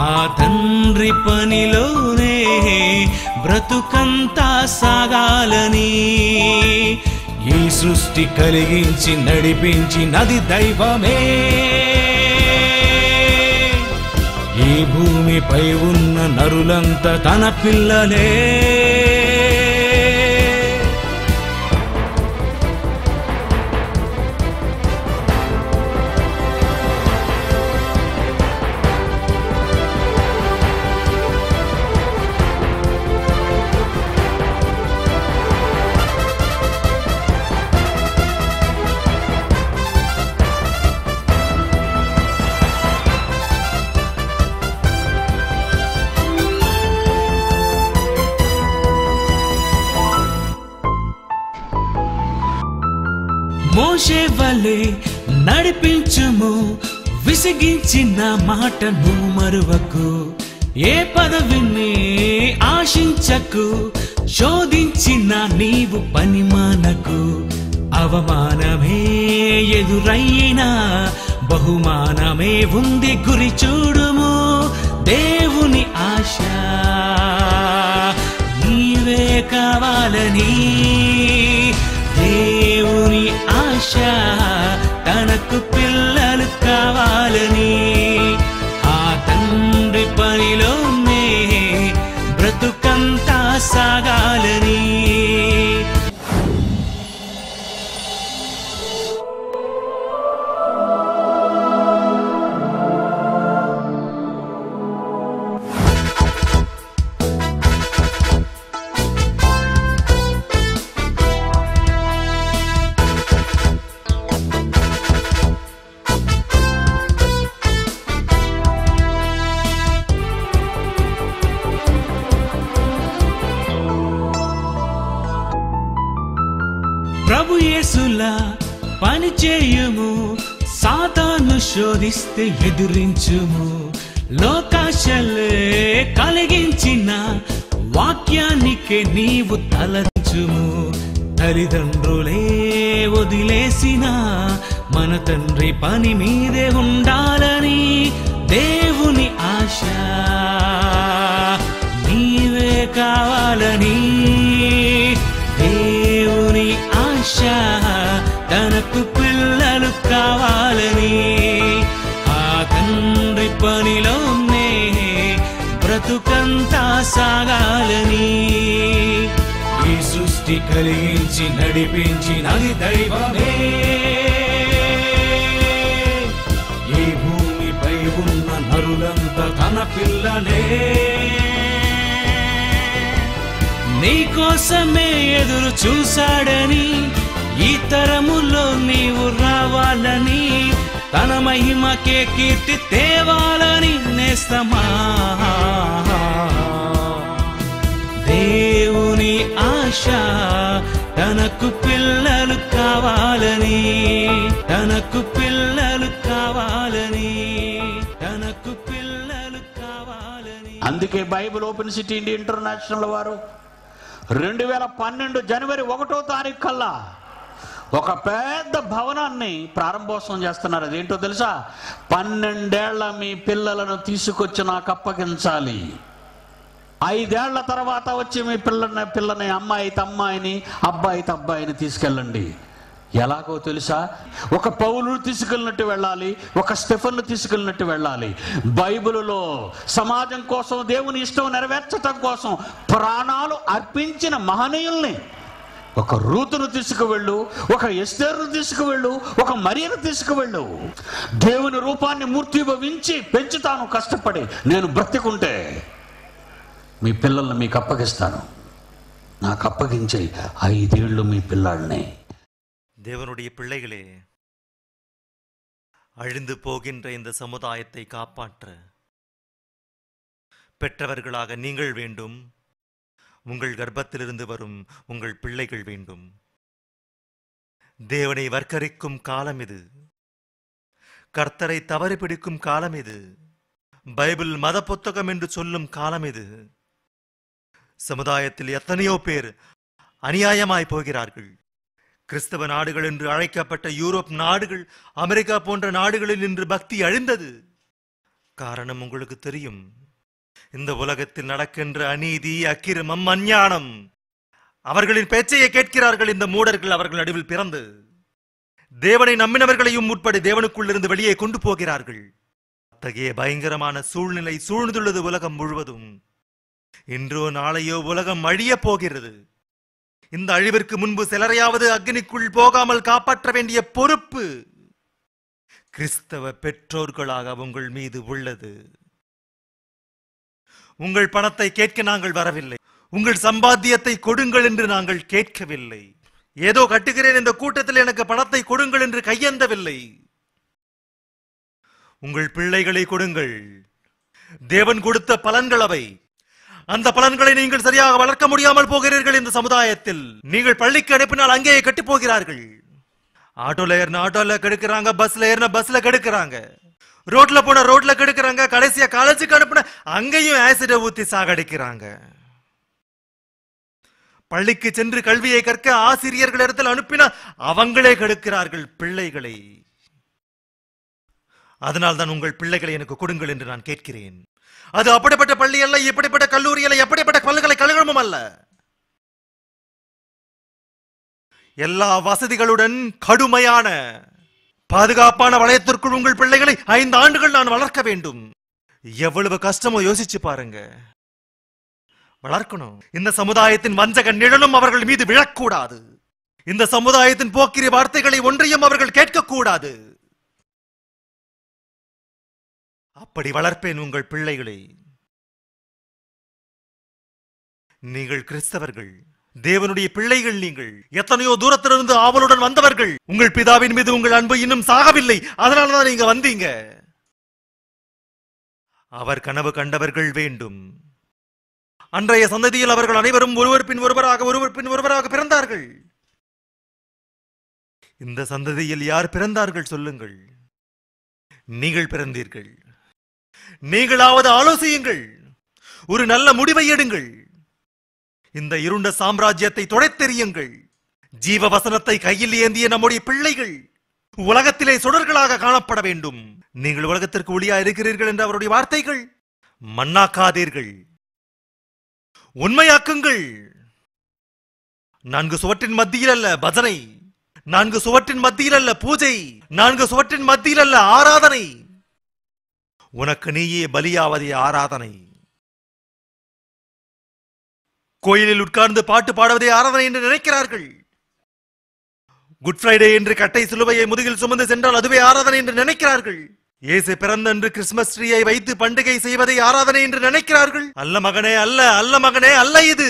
ఆ తండ్రి పనిలోనే బ్రతుకంతా సాగాలని. ఈ సృష్టి కలిగించి నడిపించినది దైవమే, ఈ భూమిపై ఉన్న నరులంతా తన పిల్లలే. మోషే వలె నడిపించుము, విసిగించిన మాటను మరువకు. ఏ పదవిని ఆశించకు, శోధించిన నీవు పని మానకు. అవమానమే ఎదురైనా బహుమానమే ఉంది, గురి చూడుము. దేవుని ఆశ నీవే కావాలని, దేవుని ఆశ తనకు పిల్లలు కావాలని, ఆ తండ్రి పనిలోనే బ్రతుకంతా సాగాలని. ప్రభు యేసులా పని చేయుము, సాతాను శోధిస్తే ఎదురించుము. లోకాశలే కలిగించిన వాక్యానికే నీవు తలంచుము. తల్లిదండ్రులే వదిలేసిన మన తండ్రి పని మీదే ఉండాలని, దేవుని ఆశ నీవే కావాలని. దేవుని ఆశ తనకు పిల్లలు కావాలని, ఆ తండ్రి పనిలోనే బ్రతుకంతా సాగాలని. ఈ సృష్టి కలిగించి నడిపించినది దైవమే, ఈ భూమిపై ఉన్న నరులంతా తన పిల్లలే. నీకోసమే ఎదురు చూశాడని, ఈ తరములో నీవు రావాలని, తన మహిమకే కీర్తి తేవాలని నేస్తమా. దేవుని ఆశ తనకు పిల్లలు కావాలని, తనకు పిల్లలు కావాలని, తనకు పిల్లలు కావాలని.
అందుకే Bible open city India international వారు 2012 జనవరి 1వ తారీఖు కల్లా ఒక పెద్ద భవనాన్ని ప్రారంభోత్సవం చేస్తున్నారు. అదేంటో తెలుసా? 12 ఏళ్ల మీ పిల్లలను తీసుకొచ్చి నాకు అప్పగించాలి, 5 ఏళ్ల తర్వాత వచ్చి మీ పిల్లని అమ్మాయిని అబ్బాయిని తీసుకెళ్ళండి. ఎలాగో తెలుసా? ఒక పౌలు తీసుకెళ్ళినట్టు వెళ్ళాలి, ఒక స్టెఫెన్ను తీసుకెళ్ళినట్టు వెళ్ళాలి. బైబిలులో సమాజం కోసం, దేవుని ఇష్టం నెరవేర్చటం కోసం ప్రాణాలు అర్పించిన మహనీయుల్ని, ఒక రూతును తీసుకువెళ్ళు, ఒక ఎస్తేరును తీసుకువెళ్ళు, ఒక మరియను తీసుకువెళ్ళు. దేవుని రూపాన్ని మూర్తిభవించి పెంచుతాను కష్టపడి, నేను బ్రతికుంటే మీ పిల్లల్ని మీకు అప్పగిస్తాను. నాకు అప్పగించే 5 ఏళ్ళు మీ పిల్లాడిని.
தேவனுடைய பிள்ளைகளே, அழிந்து போகின்ற இந்த சமுதாயத்தை காப்பாற்ற பெற்றவர்களாக நீங்கள் வேண்டும். உங்கள் கர்ப்பத்திலிருந்து வரும் உங்கள் பிள்ளைகள் வேண்டும். தேவனை வர்க்கரிக்கும் காலம் இது. கர்த்தரை தவறு பிடிக்கும் காலம் இது. பைபிள் மத புத்தகம் என்று சொல்லும் காலம் இது. சமுதாயத்தில் எத்தனையோ பேர் அநியாயமாய் போகிறார்கள். கிறிஸ்தவ நாடுகள் என்று அழைக்கப்பட்ட யூரோப் நாடுகள், அமெரிக்கா போன்ற நாடுகளில் இன்று பக்தி அழிந்தது. காரணம் உங்களுக்கு தெரியும். இந்த உலகத்தில் நடக்கின்ற அநீதி, அக்கிரமம், அஞ்ஞானம். அவர்களின் பேச்சையை கேட்கிறார்கள் இந்த மூடர்கள். அவர்கள் நடுவில் பிறந்து தேவனை நம்பினவர்களையும் உட்பட தேவனுக்குள் இருந்து வெளியே கொண்டு போகிறார்கள். அத்தகைய பயங்கரமான சூழ்நிலை சூழ்ந்துள்ளது உலகம் முழுவதும். இன்றோ நாளையோ உலகம் அழிய போகிறது. இந்த அழிவிற்கு முன்பு சிலரையாவது அக்னிக்குள் போகாமல் காப்பாற்ற வேண்டிய பொறுப்பு கிறிஸ்தவ பெற்றோர்களாக உங்கள் மீது உள்ளது. உங்கள் பணத்தை கேட்க நாங்கள் வரவில்லை. உங்கள் சம்பாத்தியத்தை கொடுங்கள் என்று நாங்கள் கேட்கவில்லை. ஏதோ கட்டுகிறேன் இந்த கூட்டத்தில் எனக்கு பணத்தை கொடுங்கள் என்று கையேந்தவில்லை. உங்கள் பிள்ளைகளை கொடுங்கள். தேவன் கொடுத்த பலன்கள் அவை. அந்த பலன்களை நீங்கள் சரியாக வளர்க்க முடியாமல் போகிறீர்கள். இந்த சமுதாயத்தில் நீங்கள் பள்ளிக்கு அனுப்பினால் அங்கேயே கட்டி போகிறார்கள். ஆட்டோல ஏறின ஆட்டோல கெடுக்கிறாங்க, பஸ்ல ஏறின பஸ்ல கெடுக்கிறாங்க, ரோட்ல போன ரோட்ல கெடுக்கிறாங்க. கடைசியா காலேஜுக்கு அனுப்பின அங்கேயும் ஆசிட ஊத்தி சாகடிக்கிறாங்க. பள்ளிக்கு சென்று கல்வியை கற்க ஆசிரியர்கள் இடத்தில் அனுப்பினா அவங்களே கெடுக்கிறார்கள் பிள்ளைகளை. அதனால் தான் உங்கள் பிள்ளைகளை எனக்கு கொடுங்கள் என்று நான் கேட்கிறேன். அது அப்படிப்பட்ட பள்ளி அல்ல, எப்படிப்பட்ட கல்லூரி அல்ல, எப்படிப்பட்ட பல்கலைக்கழகமும் அல்ல. எல்லா வசதிகளுடன் கடுமையான பாதுகாப்பான வளையத்திற்குள் உங்கள் பிள்ளைகளை 5 ஆண்டுகள் நான் வளர்க்க வேண்டும். எவ்வளவு கஷ்டமோ யோசிச்சு பாருங்க. வளர்க்கணும். இந்த சமுதாயத்தின் வஞ்சக நிழலும் அவர்கள் மீது விழக்கூடாது. இந்த சமுதாயத்தின் போக்கிரி வார்த்தைகளை ஒன்றையும் அவர்கள் கேட்கக்கூடாது. அப்படி வளர்ப்பேன் உங்கள் பிள்ளைகளை. நீங்கள் கிறிஸ்தவர்கள், தேவனுடைய பிள்ளைகள். நீங்கள் எத்தனையோ தூரத்திலிருந்து ஆவலுடன் வந்தவர்கள். உங்கள் பிதாவின் மீது உங்கள் அன்பு இன்னும் சாகவில்லை. அதனாலதான் நீங்க வந்தீங்க. அவர் கனவு கண்டவர்கள் வேண்டும். அன்றைய சந்ததியில் அவர்கள் அனைவரும் ஒருவர் பின் ஒருவராக பிறந்தார்கள். இந்த சந்ததியில் யார் பிறந்தார்கள் சொல்லுங்கள். நீங்கள் பிறந்தீர்கள். நீங்களாவது ஆலோசியுங்கள். ஒரு நல்ல முடிவை எடுங்கள். இந்த இருண்ட சாம்ராஜ்யத்தை துடைத்தெறியுங்கள். ஜீவ வசனத்தை கையில் ஏந்திய நம்முடைய பிள்ளைகள் உலகத்திலே சுடர்களாக காணப்பட வேண்டும். நீங்கள் உலகத்திற்கு ஒளியா இருக்கிறீர்கள் என்ற அவருடைய வார்த்தைகள். மண்ணாக்காதீர்கள், உண்மையாக்குங்கள். 4 சுவற்றின் மத்தியில் அல்ல பஜனை, 4 சுவற்றின் மத்தியில் அல்ல பூஜை, 4 சுவற்றின் மத்தியில் அல்ல ஆராதனை. உனக்கு நீயே பலியாவதே ஆராதனை. கோயிலில் உட்கார்ந்து பாட்டு பாடுவதே ஆராதனை என்று நினைக்கிறார்கள். குட் ஃப்ரைடே என்று கட்டை சிலுவையை முதுகில் சுமந்து சென்றால் அதுவே ஆராதனை என்று நினைக்கிறார்கள். இயேசு பிறந்த அன்று கிறிஸ்துமஸ் ட்ரீயை வைத்து பண்டிகை செய்வதை ஆராதனை என்று நினைக்கிறார்கள். அல்ல மகனே, அல்ல, அல்ல மகனே, அல்ல. இது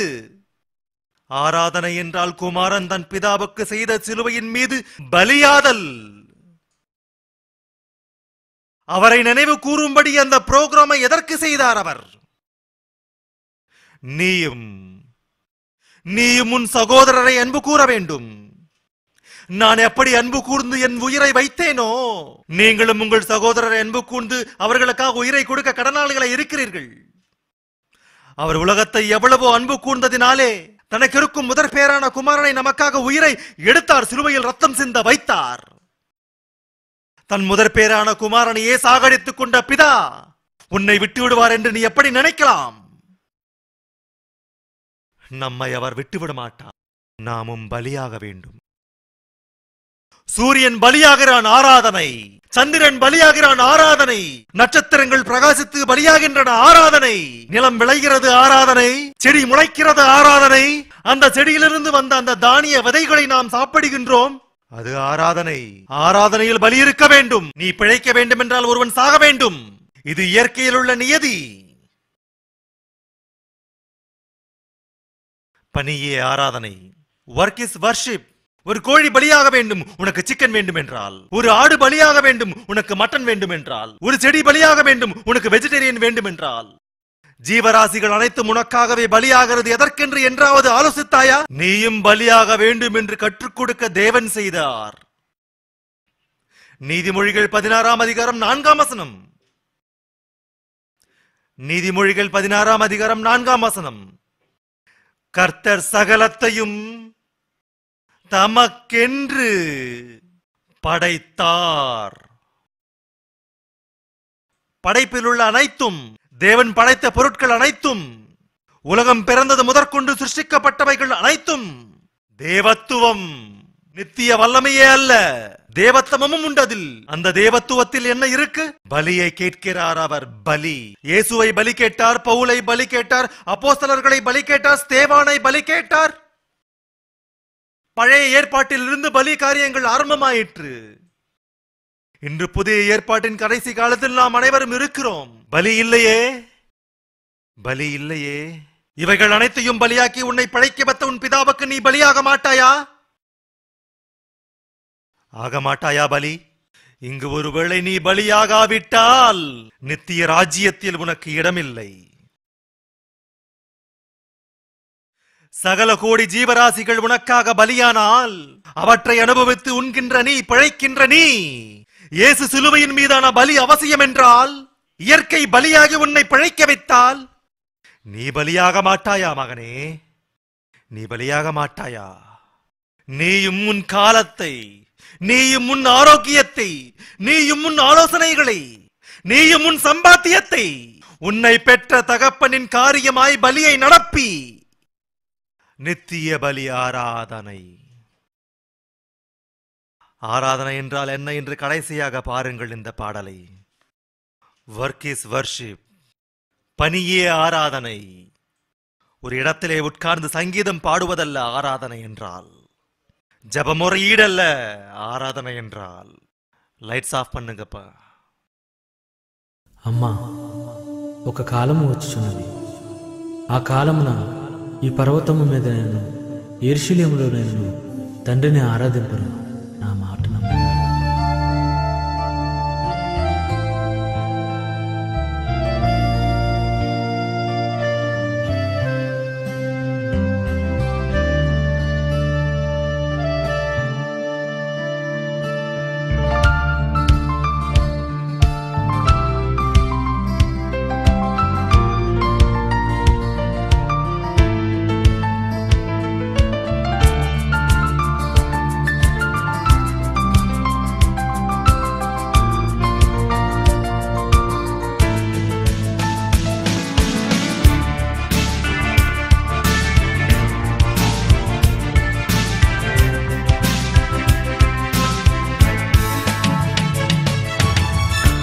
ஆராதனை என்றால் குமாரன் தன் பிதாவுக்கு செய்த சிலுவையின் மீது பலியாதல். அவரை நினைவு கூறும்படி அந்த புரோகிராமை எதற்கு செய்தார் அவர்? நீயும் உன் சகோதரரை அன்பு கூற வேண்டும். நான் எப்படி அன்பு கூர்ந்து என் உயிரை வைத்தேனோ, நீங்களும் உங்கள் சகோதரரை அன்பு கூர்ந்து அவர்களுக்காக உயிரை கொடுக்க கடனாளிகளை இருக்கிறீர்கள். அவர் உலகத்தை எவ்வளவோ அன்பு கூர்ந்ததினாலே தனக்கு இருக்கும் முதற் பேரான குமாரனை நமக்காக உயிரை எடுத்தார். சிலுவையில் ரத்தம் சிந்த வைத்தார். தன் முதற் பேரான குமாரனையே சாகடித்துக் கொண்ட பிதா உன்னை விட்டு விடுவார் என்று நீ எப்படி நினைக்கலாம்? நம்மை அவர் விட்டுவிட மாட்டார். நாமும் பலியாக வேண்டும். சூரியன் பலியாகிறான், ஆராதனை. சந்திரன் பலியாகிறான், ஆராதனை. நட்சத்திரங்கள் பிரகாசித்து பலியாகின்றன, ஆராதனை. நிலம் விளைகிறது, ஆராதனை. செடி முளைக்கிறது, ஆராதனை. அந்த செடியிலிருந்து வந்த அந்த தானிய விதைகளை நாம் சாப்பிடுகின்றோம், அது ஆராதனை. ஆராதனையில் பலி இருக்க வேண்டும். நீ பிழைக்க வேண்டும் என்றால் ஒருவன் சாக வேண்டும். இது இயற்கையில் உள்ள நியதி. பணியே ஆராதனை. Work is worship. ஒரு கோழி பலியாக வேண்டும் உனக்கு சிக்கன் வேண்டும் என்றால், ஒரு ஆடு பலியாக வேண்டும் உனக்கு மட்டன் வேண்டும் என்றால், ஒரு செடி பலியாக வேண்டும் உனக்கு வெஜிடேரியன் வேண்டும் என்றால், ஜீவராசிகள் அனைத்தும் உனக்காகவே பலியாகிறது எதற்கென்று என்றாவது ஆலோசித்தாயா? நீயும் பலியாக வேண்டும் என்று கற்றுக் கொடுக்க தேவன் செய்தார். நீதிமொழிகள் 16ஆம் அதிகாரம் 4ஆம் வசனம். நீதிமொழிகள் 16ஆம் அதிகாரம் 4ஆம் வசனம். கர்த்தர் சகலத்தையும் தமக்கென்று படைத்தார். படைப்பில் உள்ள அனைத்தும், தேவன் படைத்த பொருட்கள் அனைத்தும், உலகம் பிறந்தது முதற்கொண்டு சிருஷ்டிக்கப்பட்டவைகள் அனைத்தும் தேவத்துவம், நித்திய வல்லமையே அல்ல, தேவத்துவமும் உண்டதில். அந்த தேவத்துவத்தில் என்ன இருக்கு? பலியை கேட்கிறார் அவர். பலி. இயேசுவை பலி கேட்டார், பவுலை பலி கேட்டார், அப்போஸ்தலர்களை பலி கேட்டார், ஸ்தேவானை பலி கேட்டார். பழைய ஏற்பாட்டில் இருந்து பலி காரியங்கள் ஆரம்பமாயிற்று. இன்று புதிய ஏற்பாட்டின் கடைசி காலத்தில் நாம் அனைவரும் இருக்கிறோம். பலி இல்லையே, பலி இல்லையே. இவைகள் அனைத்தையும் பலியாக்கி உன்னை படைக்க வைத்த உன் பிதாவுக்கு நீ பலியாக மாட்டாயா? ஆக மாட்டாயா பலி? இங்கு ஒருவேளை நீ பலியாகாவிட்டால் நித்திய ராஜ்யத்தில் உனக்கு இடமில்லை. சகல கோடி ஜீவராசிகள் உனக்காக பலியானால் அவற்றை அனுபவித்து உண்கின்ற நீ, பிழைக்கின்ற நீ, இயேசு சிலுவையின் மீதான பலி அவசியம் என்றால், இயற்கை பலியாகி உன்னை பிழைக்க வைத்தால் நீ பலியாக மாட்டாயா மகனே? நீ பலியாக மாட்டாயா? நீயும் உன் காலத்தை, நீயும் உன் ஆரோக்கியத்தை, நீயும் உன் ஆலோசனைகளை, நீயும் உன் சம்பாத்தியத்தை உன்னை பெற்ற தகப்பனின் காரியமாய் பலியை நடப்பி நித்திய பலி ஆராதனை. ஆராதனை என்றால் என்ன என்று கடைசியாக பாருங்கள் இந்த பாடலை. Work is worship. பணியே ஆராதனை. ஒரு இடத்திலே உட்கார்ந்து சங்கீதம் பாடுவதல்ல ஆராதனை என்றால், ஜபமுறையீடல்ல ஆராதனை என்றால். லைட்ஸ் ఆఫ్ பண்ணுங்கப்பா.
అమ్మా, ఒక కాలము వచ్చుచున్నది. ఆ కాలమున ఈ పర్వతము మీద నేను, యెరూషలేములో నేను తండ్రిని ఆరాధింపను. నా మాట నమ్ము.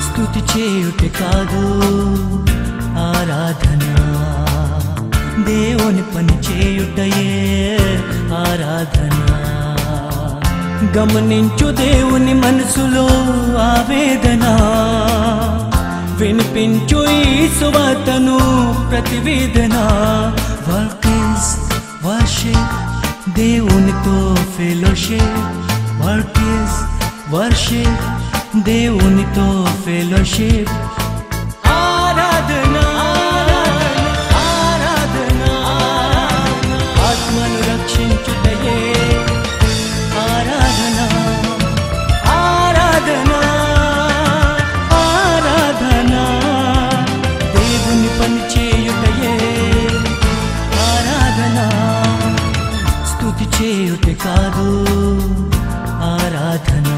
స్తుతి చేయుటే కాదు ఆరాధన, దేవుని పని చేయుటయే ఆరాధన. గమనించు దేవుని మనసులో ఆవేదన, వినిపించు ఈ సువార్తను ప్రతివేదన. వర్క్ ఇస్ వర్షిప్, దేవునితో ఫెలోషిప్. వర్క్ ఇస్ వర్షిప్, దేవునితో ఫెలోషిప్. ఆరాధన ఆరాధన, ఆత్మను రక్షించుటయే ఆరాధన. ఆరాధన ఆరాధన, దేవుని పని చేయుటయే ఆరాధన. స్తుతి చేయుటే కాదు ఆరాధన.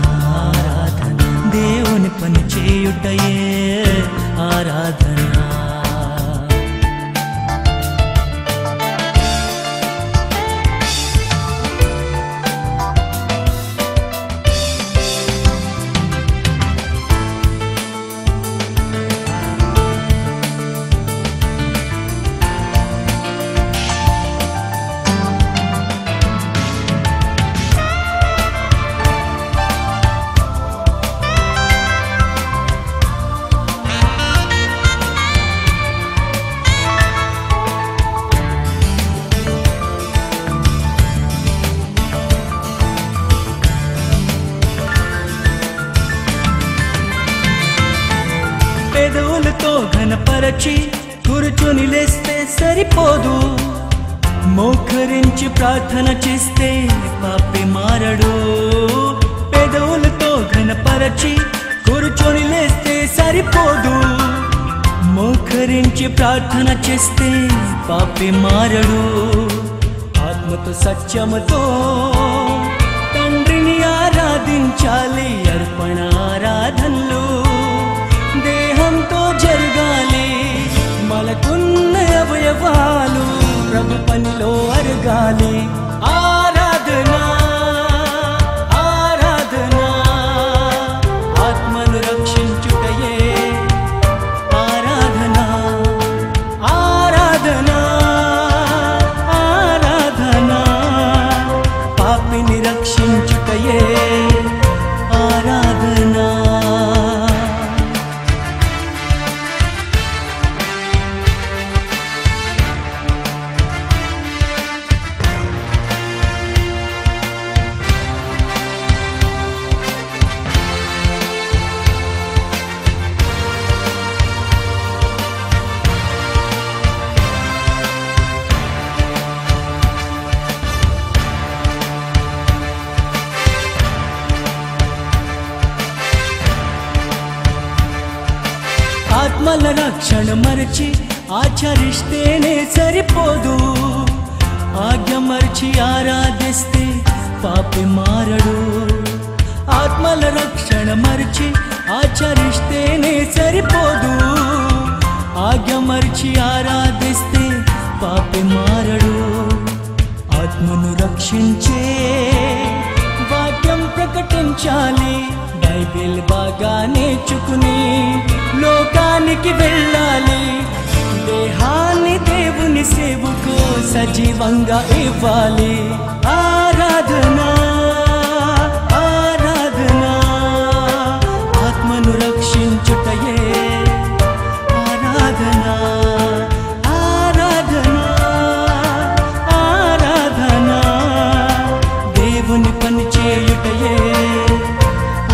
ఆరాధన, దేవుని పని చేయుటయే ఆరాధన. పరచి కూర్చొని లేస్తే సరిపోదు, మోకరించి ప్రార్థన చేస్తే పాపి మారడు. పెదవులతో ఘనపరచి కూర్చొని లేస్తే సరిపోదు, మోకరించి ప్రార్థన చేస్తే పాపి మారడు. ఆత్మతో సత్యముతో తండ్రిని ఆరాధించాలి. అర్పణ ఆరాధనలు దేహంతో జరగాలి. మనకున్న అవయవాలు ప్రభు పనిలో అరగాలి. ఆరాధన ఆరాధన ఆత్మను రక్షించుటయే ఆరాధన. ఆరాధన ఆరాధన పాపిని రక్షించుటయే ఆరాధన. ఆత్మల రక్షణ మరచి ఆచరిస్తేనే సరిపోదు, ఆజ్ఞ మరచి ఆరాధిస్తే పాపి మారడు. ఆత్మల రక్షణ మరచి ఆచరిస్తేనే సరిపోదు, ఆజ్ఞ మరచి ఆరాధిస్తే పాపి మారడు. ఆత్మను రక్షించే వాక్యం ప్రకటించాలి. బైబిల్ బాగా నేర్చుకుని లోకానికి వెళ్ళాలి. దేహాన్ని దేవుని సేవకు సజీవంగా ఇవ్వాలి. ఆరాధన ఆరాధన ఆత్మను రక్షించుటయే ఆరాధన. ఆరాధన ఆరాధన దేవుని పని చేయుటయే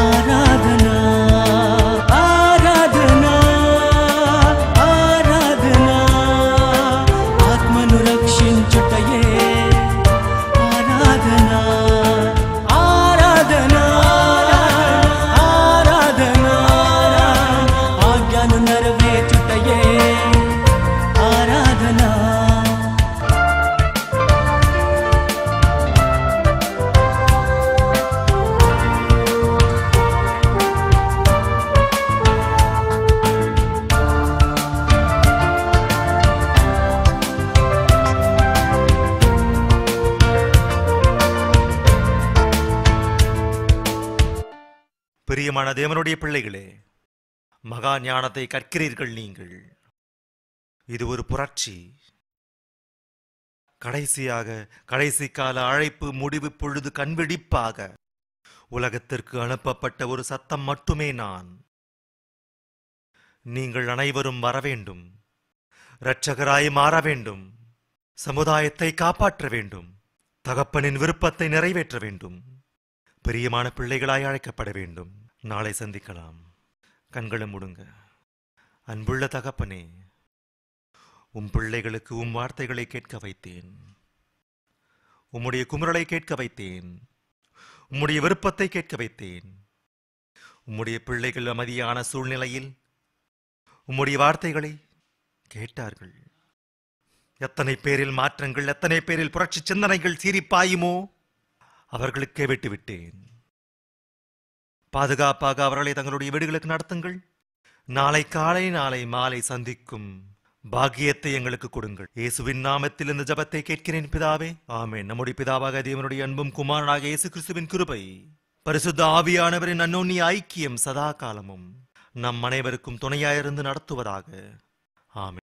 ఆరాధన. ఆరాధన ఆరాధన ఆత్మను రక్షించుటయే ఆరాధన. ఆరాధన ఆరాధన ఆజ్ఞను నెరవేర్చుటయే ఆరాధన.
பிரியமான தேவனுடைய பிள்ளைகளே, மகா ஞானத்தை கற்கிறீர்கள் நீங்கள். இது ஒரு புரட்சி. கடைசி கால அழைப்பு முடிவு பொழுது கண்விழிப்பாக உலகத்திற்கு அனுப்பப்பட்ட ஒரு சத்தம் மட்டுமே நான். நீங்கள் அனைவரும் வர வேண்டும், இரட்சகராய் மாற வேண்டும், சமுதாயத்தை காப்பாற்ற வேண்டும், தகப்பனின் விருப்பத்தை நிறைவேற்ற வேண்டும், பிரியமான பிள்ளைகளாய் அழைக்கப்பட வேண்டும். நாளை சந்திக்கலாம். கண்களை மூடுங்க. அன்புள்ள தகப்பனே, உம் பிள்ளைகளுக்கு உம் வார்த்தைகளை கேட்க வைத்தேன், உம்முடைய குமுறலை கேட்க வைத்தேன், உம்முடைய விருப்பத்தை கேட்க வைத்தேன். உம்முடைய பிள்ளைகள் அமைதியான சூழ்நிலையில் உம்முடைய வார்த்தைகளை கேட்டார்கள். எத்தனை பேரில் மாற்றங்கள், எத்தனை பேரில் புரட்சி சிந்தனைகள் சீரிப்பாயுமோ அவர்களுக்கே விட்டுவிட்டேன். பாதுகாப்பாக அவர்களை தங்களுடைய வீடுகளுக்கு நடத்துங்கள். நாளை காலை நாளை மாலை சந்திக்கும் பாக்கியத்தை எங்களுக்கு கொடுங்கள். இயேசுவின் நாமத்தில் இந்த ஜபத்தை கேட்கிறேன் பிதாவே, ஆமென். நம்முடைய பிதாவாக தேவனுடைய அன்பும் குமாரனாக இயேசு கிறிஸ்துவின் கிருபை, பரிசுத்த ஆவியானவரின் அன்னோன்ய ஐக்கியம் சதா காலமும் நம் அனைவருக்கும் துணையாயிருந்து நடத்துவதாக. ஆமென்.